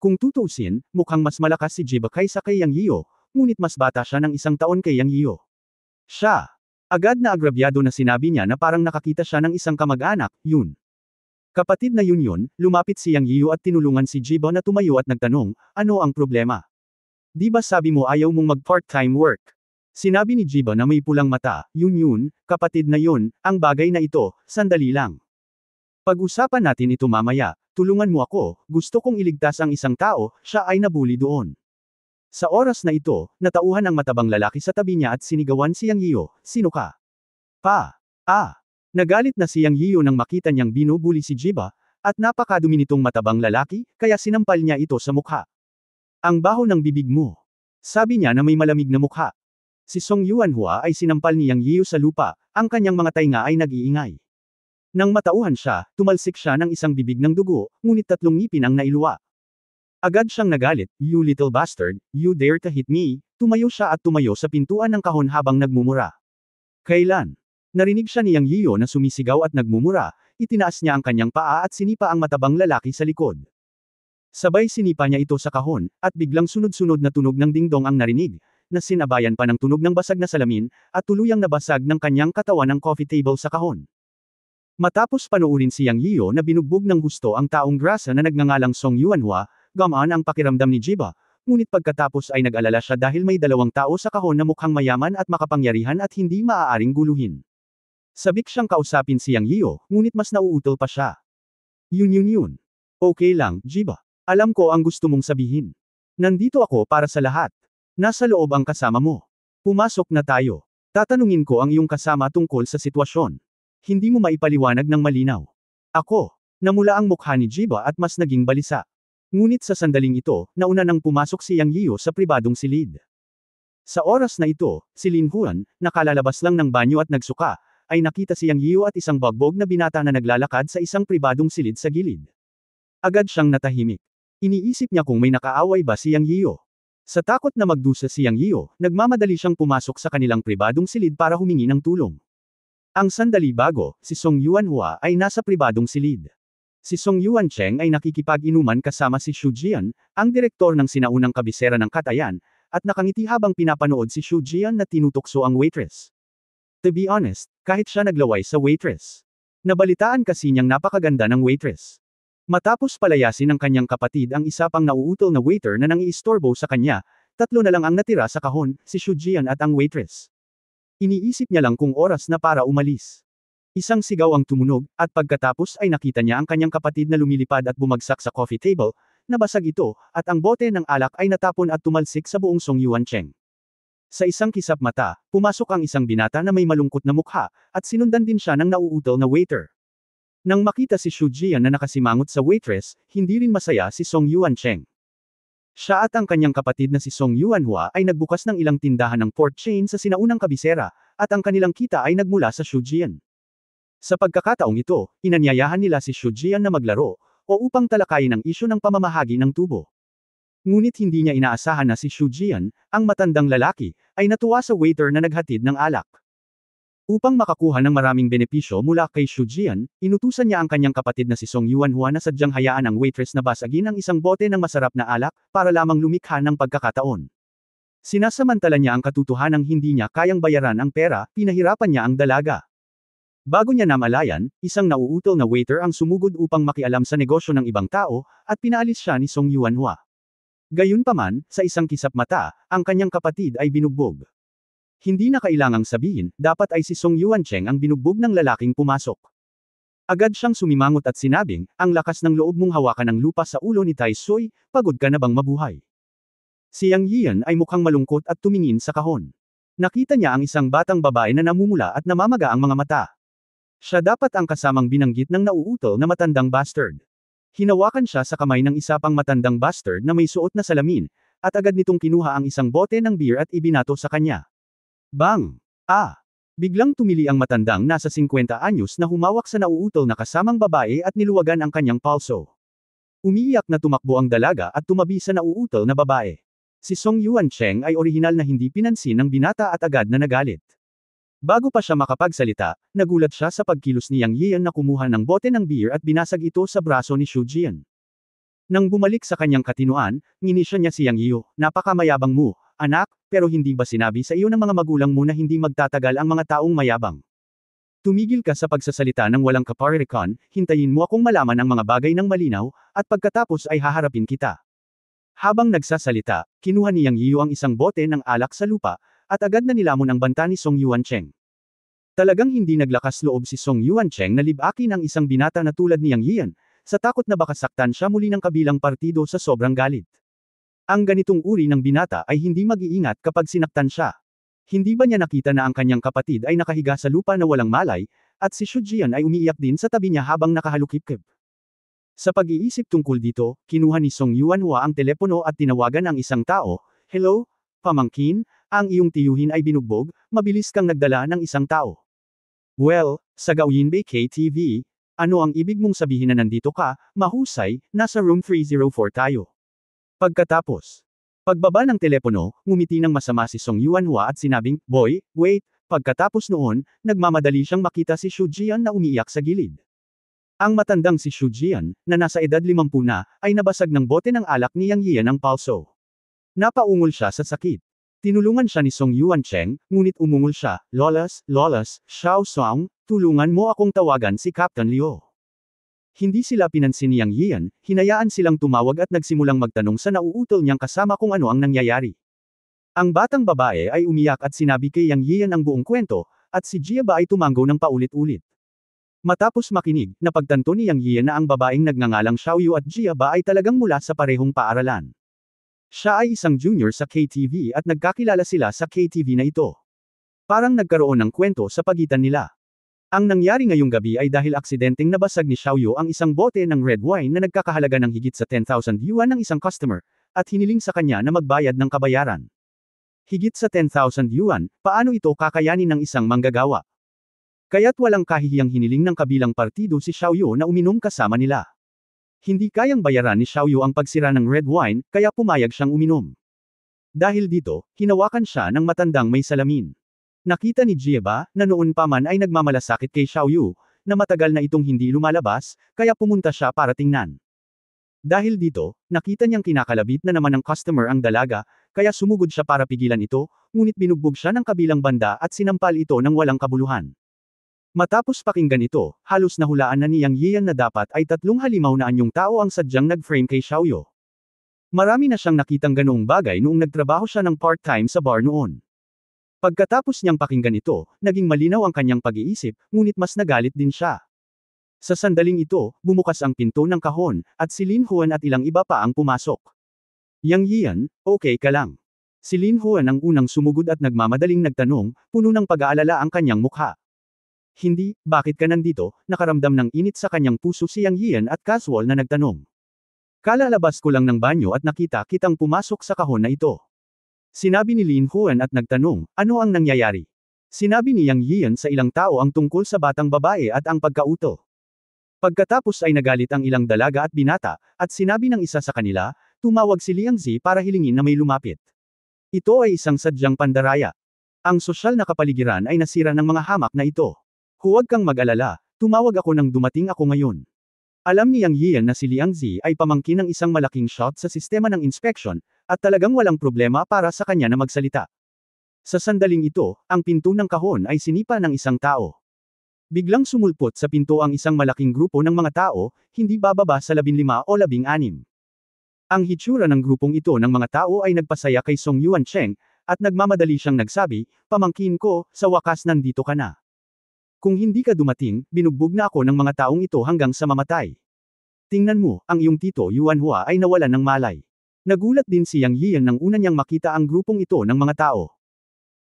Kung tutuusin, mukhang mas malakas si Ejeba kaysa kay Yang Yiu, ngunit mas bata siya ng 1 taon kay Yang Yiu. Siya. Agad na agrabyado na sinabi niya na parang nakakita siya ng isang kamag-anak, "Yun. Kapatid na yun." Lumapit si Yang Yiu at tinulungan si Ejeba na tumayo at nagtanong, "Ano ang problema? Di ba sabi mo ayaw mong mag-part-time work?" Sinabi ni Ejeba na may pulang mata, "Yun, kapatid na yun, ang bagay na ito, sandali lang. Pag-usapan natin ito mamaya, tulungan mo ako, gusto kong iligtas ang isang tao." Siya ay nabuli doon. Sa oras na ito, natauhan ang matabang lalaki sa tabi niya at sinigawan si Yang Yiu, "Sino ka?" "Pa." Nagalit na si Yang Yiu nang makita niyang binubuli si Ejeba, at napakadumi nitong matabang lalaki, kaya sinampal niya ito sa mukha. "Ang baho ng bibig mo." Sabi niya na may malamig na mukha. Si Song Yuanhua ay sinampal ni Yang Yiu sa lupa, ang kanyang mga tainga ay nag-iingay. Nang matauhan siya, tumalsik siya ng isang bibig ng dugo, ngunit 3 ngipin ang nailuwa. Agad siyang nagalit, "You little bastard, you dare to hit me." Tumayo siya at tumayo sa pintuan ng kahon habang nagmumura. Kailan? Narinig siya ni Yang Yiu na sumisigaw at nagmumura, itinaas niya ang kanyang paa at sinipa ang matabang lalaki sa likod. Sabay sinipa niya ito sa kahon, at biglang sunod-sunod na tunog ng dingdong ang narinig, na sinabayan pa ng tunog ng basag na salamin, at tuluyang nabasag ng kanyang katawan ng coffee table sa kahon. Matapos panuurin si Yang Yiu na binugbog ng husto ang taong grasa na nagngangalang Song Yuanhua, gamaan ang pakiramdam ni Ejeba, ngunit pagkatapos ay nag-alala siya dahil may 2 tao sa kahon na mukhang mayaman at makapangyarihan at hindi maaaring guluhin. Sabik siyang kausapin si Yang Yiu, ngunit mas nauutal pa siya. Yun. Okay lang, Ejeba. Alam ko ang gusto mong sabihin. Nandito ako para sa lahat. Nasa loob ang kasama mo. Pumasok na tayo. Tatanungin ko ang iyong kasama tungkol sa sitwasyon. Hindi mo maipaliwanag ng malinaw. Ako. Namula ang mukha ni Ejeba at mas naging balisa. Ngunit sa sandaling ito, nauna nang pumasok si Yang Yiu sa pribadong silid. Sa oras na ito, si Lin Huan, nakalalabas lang ng banyo at nagsuka, ay nakita si Yang Yiu at isang bagbog na binata na naglalakad sa isang pribadong silid sa gilid. Agad siyang natahimik. Iniisip niya kung may nakaaway ba si Yang Yiu. Sa takot na magdusa si Yang Yiu, nagmamadali siyang pumasok sa kanilang pribadong silid para humingi ng tulong. Ang sandali bago, si Song Yuanhua ay nasa pribadong silid. Si Song Yuancheng ay nakikipag-inuman kasama si Xu Jian, ang direktor ng sinaunang kabisera ng Katayan, at nakangiti habang pinapanood si Xu Jian na tinutokso ang waitress. To be honest, kahit siya naglaway sa waitress. Nabalitaan kasi niyang napakaganda ng waitress. Matapos palayasin ng kanyang kapatid ang isa pang nauutol na waiter na nangiistorbo sa kanya, 3 na lang ang natira sa kahon, si Xu Jian at ang waitress. Iniisip niya lang kung oras na para umalis. Isang sigaw ang tumunog, at pagkatapos ay nakita niya ang kanyang kapatid na lumilipad at bumagsak sa coffee table, nabasag ito, at ang bote ng alak ay natapon at tumalsik sa buong Song Yuancheng. Sa isang kisap mata, pumasok ang isang binata na may malungkot na mukha, at sinundan din siya ng nauutal na waiter. Nang makita si Xu Jian na nakasimangot sa waitress, hindi rin masaya si Song Yuancheng. Siya at ang kanyang kapatid na si Song Yuanhua ay nagbukas ng ilang tindahan ng pork chain sa sinaunang kabisera, at ang kanilang kita ay nagmula sa Xu Jian. Sa pagkakataong ito, inanyayahan nila si Xu Jian na maglaro, o upang talakayin ang isyu ng pamamahagi ng tubo. Ngunit hindi niya inaasahan na si Xu Jian, ang matandang lalaki, ay natuwa sa waiter na naghatid ng alak. Upang makakuha ng maraming benepisyo mula kay Xu Jian, inutusan niya ang kanyang kapatid na si Song Yuanhua na sadyang hayaan ang waitress na basagin ang isang bote ng masarap na alak, para lamang lumikha ng pagkakataon. Sinasamantala niya ang katotohanang hindi niya kayang bayaran ang pera, pinahirapan niya ang dalaga. Bago niya namalayan, isang nauutol na waiter ang sumugod upang makialam sa negosyo ng ibang tao, at pinaalis siya ni Song Yuanhua. Gayunpaman, sa isang kisap mata, ang kanyang kapatid ay binugbog. Hindi na kailangang sabihin, dapat ay si Song Yuancheng ang binugbog ng lalaking pumasok. Agad siyang sumimangot at sinabing, ang lakas ng loob mong hawakan ng lupa sa ulo ni Tai Sui, pagod ka na bang mabuhay? Si Yang Yian ay mukhang malungkot at tumingin sa kahon. Nakita niya ang isang batang babae na namumula at namamaga ang mga mata. Siya dapat ang kasamang binanggit ng nauutol na matandang bastard. Hinawakan siya sa kamay ng isa pang matandang bastard na may suot na salamin, at agad nitong kinuha ang isang bote ng beer at ibinato sa kanya. Bang! Biglang tumili ang matandang nasa 50 anyos na humawak sa nauutol na kasamang babae at niluwagan ang kanyang palso. Umiiyak na tumakbo ang dalaga at tumabi sa nauutol na babae. Si Song Yuancheng ay orihinal na hindi pinansin ng binata at agad na nagalit. Bago pa siya makapagsalita, nagulat siya sa pagkilos ni Yang Yian na kumuha ng bote ng beer at binasag ito sa braso ni Xu Jian. Nang bumalik sa kanyang katinuan, nginisya niya si Yang Yiu, napakamayabang mo, anak, pero hindi ba sinabi sa iyo ng mga magulang mo na hindi magtatagal ang mga taong mayabang? Tumigil ka sa pagsasalita ng walang kaparirikan, hintayin mo akong malaman ang mga bagay ng malinaw, at pagkatapos ay haharapin kita. Habang nagsasalita, kinuha ni Yang Yiu ang isang bote ng alak sa lupa, at agad na nilamon ang banta ni Song Yuancheng. Talagang hindi naglakas loob si Song Yuancheng na libakin ang isang binata na tulad ni Yang Yian, sa takot na baka saktan siya muli ng kabilang partido sa sobrang galit. Ang ganitong uri ng binata ay hindi mag-iingat kapag sinaktan siya. Hindi ba niya nakita na ang kanyang kapatid ay nakahiga sa lupa na walang malay, at si Xu Jian ay umiiyak din sa tabi niya habang nakahalukip-kip. Sa pag-iisip tungkol dito, kinuha ni Song Yuanhua ang telepono at tinawagan ang isang tao. Hello, pamangkin, ang iyong tiyuhin ay binugbog, mabilis kang nagdala ng isang tao. Well, sa Gaoyinbei KTV, ano ang ibig mong sabihin na nandito ka, mahusay, nasa room 304 tayo. Pagkatapos, pagbaba ng telepono, ngumiti ng masama si Song Yuanhua at sinabing, boy, wait, pagkatapos noon, nagmamadali siyang makita si Xu Jian na umiiyak sa gilid. Ang matandang si Xu Jian, na nasa edad 50 na, ay nabasag ng bote ng alak ni Yang Yian ang palso. Napaungol siya sa sakit. Tinulungan siya ni Song Yuancheng, ngunit umungol siya, Lolas, Xiao Song, tulungan mo akong tawagan si Captain Liu. Hindi sila pinansin ni Yang Yian, hinayaan silang tumawag at nagsimulang magtanong sa nauutol niyang kasama kung ano ang nangyayari. Ang batang babae ay umiyak at sinabi kay Yang Yian ang buong kwento, at si Jia Ba ay tumanggo ng paulit-ulit. Matapos makinig, napagtanto ni Yang Yian na ang babaeng nagngangalang Xiaoyu at Jia Ba ay talagang mula sa parehong paaralan. Siya ay isang junior sa KTV at nagkakilala sila sa KTV na ito. Parang nagkaroon ng kwento sa pagitan nila. Ang nangyari ngayong gabi ay dahil aksidenteng nabasag ni Xiaoyu ang isang bote ng red wine na nagkakahalaga ng higit sa 10,000 yuan ng isang customer, at hiniling sa kanya na magbayad ng kabayaran. Higit sa 10,000 yuan, paano ito kakayanin ng isang manggagawa? Kaya't walang kahihiyang hiniling ng kabilang partido si Xiaoyu na uminom kasama nila. Hindi kayang bayaran ni Xiaoyu ang pagsira ng red wine, kaya pumayag siyang uminom. Dahil dito, hinawakan siya ng matandang may salamin. Nakita ni Jia Ba, na noon pa man ay nagmamalasakit kay Xiaoyu, na matagal na itong hindi lumalabas, kaya pumunta siya para tingnan. Dahil dito, nakita niyang kinakalabit na naman ng customer ang dalaga, kaya sumugod siya para pigilan ito, ngunit binugbog siya ng kabilang banda at sinampal ito ng walang kabuluhan. Matapos pakinggan ito, halos nahulaan na ni Yang Yian na dapat ay 3 halimaw na anyong tao ang sadyang nag-frame kay Xiaoyu. Marami na siyang nakitang ganoong bagay noong nagtrabaho siya ng part-time sa bar noon. Pagkatapos niyang pakinggan ito, naging malinaw ang kanyang pag-iisip, ngunit mas nagalit din siya. Sa sandaling ito, bumukas ang pinto ng kahon, at si Lin Huan at ilang iba pa ang pumasok. Yang Yian, okay ka lang? Si Lin Huan ang unang sumugod at nagmamadaling nagtanong, puno ng pag-aalala ang kanyang mukha. Hindi, bakit ka nandito? Nakaramdam ng init sa kanyang puso si Yang Yian at casual na nagtanong. Kalalabas ko lang ng banyo at nakita kitang pumasok sa kahon na ito. Sinabi ni Lin Huan at nagtanong, ano ang nangyayari? Sinabi ni Yang Yian sa ilang tao ang tungkol sa batang babae at ang pagkauto. Pagkatapos ay nagalit ang ilang dalaga at binata, at sinabi ng isa sa kanila, tumawag si Liang Zi para hilingin na may lumapit. Ito ay isang sadyang pandaraya. Ang sosyal na kapaligiran ay nasira ng mga hamak na ito. Huwag kang mag-alala, tumawag ako nang dumating ako ngayon. Alam ni Yang Yian na si Liang Zi ay pamangkin ng isang malaking shot sa sistema ng inspection, at talagang walang problema para sa kanya na magsalita. Sa sandaling ito, ang pinto ng kahon ay sinipa ng isang tao. Biglang sumulpot sa pinto ang isang malaking grupo ng mga tao, hindi bababa sa 15 o 16. Ang hitsura ng grupong ito ng mga tao ay nagpasaya kay Song Yuancheng, at nagmamadali siyang nagsabi, pamangkin ko, sa wakas nandito ka na. Kung hindi ka dumating, binugbog na ako ng mga taong ito hanggang sa mamatay. Tingnan mo, ang iyong tito Yuanhua ay nawalan ng malay. Nagulat din si Yang Yian nang una niyang makita ang grupong ito ng mga tao.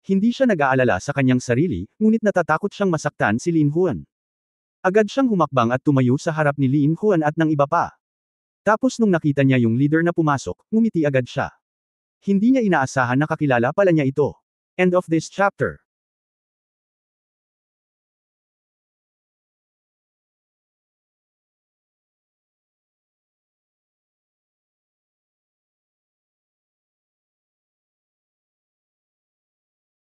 Hindi siya nag-aalala sa kanyang sarili, ngunit natatakot siyang masaktan si Lin Huan. Agad siyang humakbang at tumayo sa harap ni Lin Huan at ng iba pa. Tapos nung nakita niya yung leader na pumasok, ngumiti agad siya. Hindi niya inaasahan na kakilala pala niya ito. End of this chapter.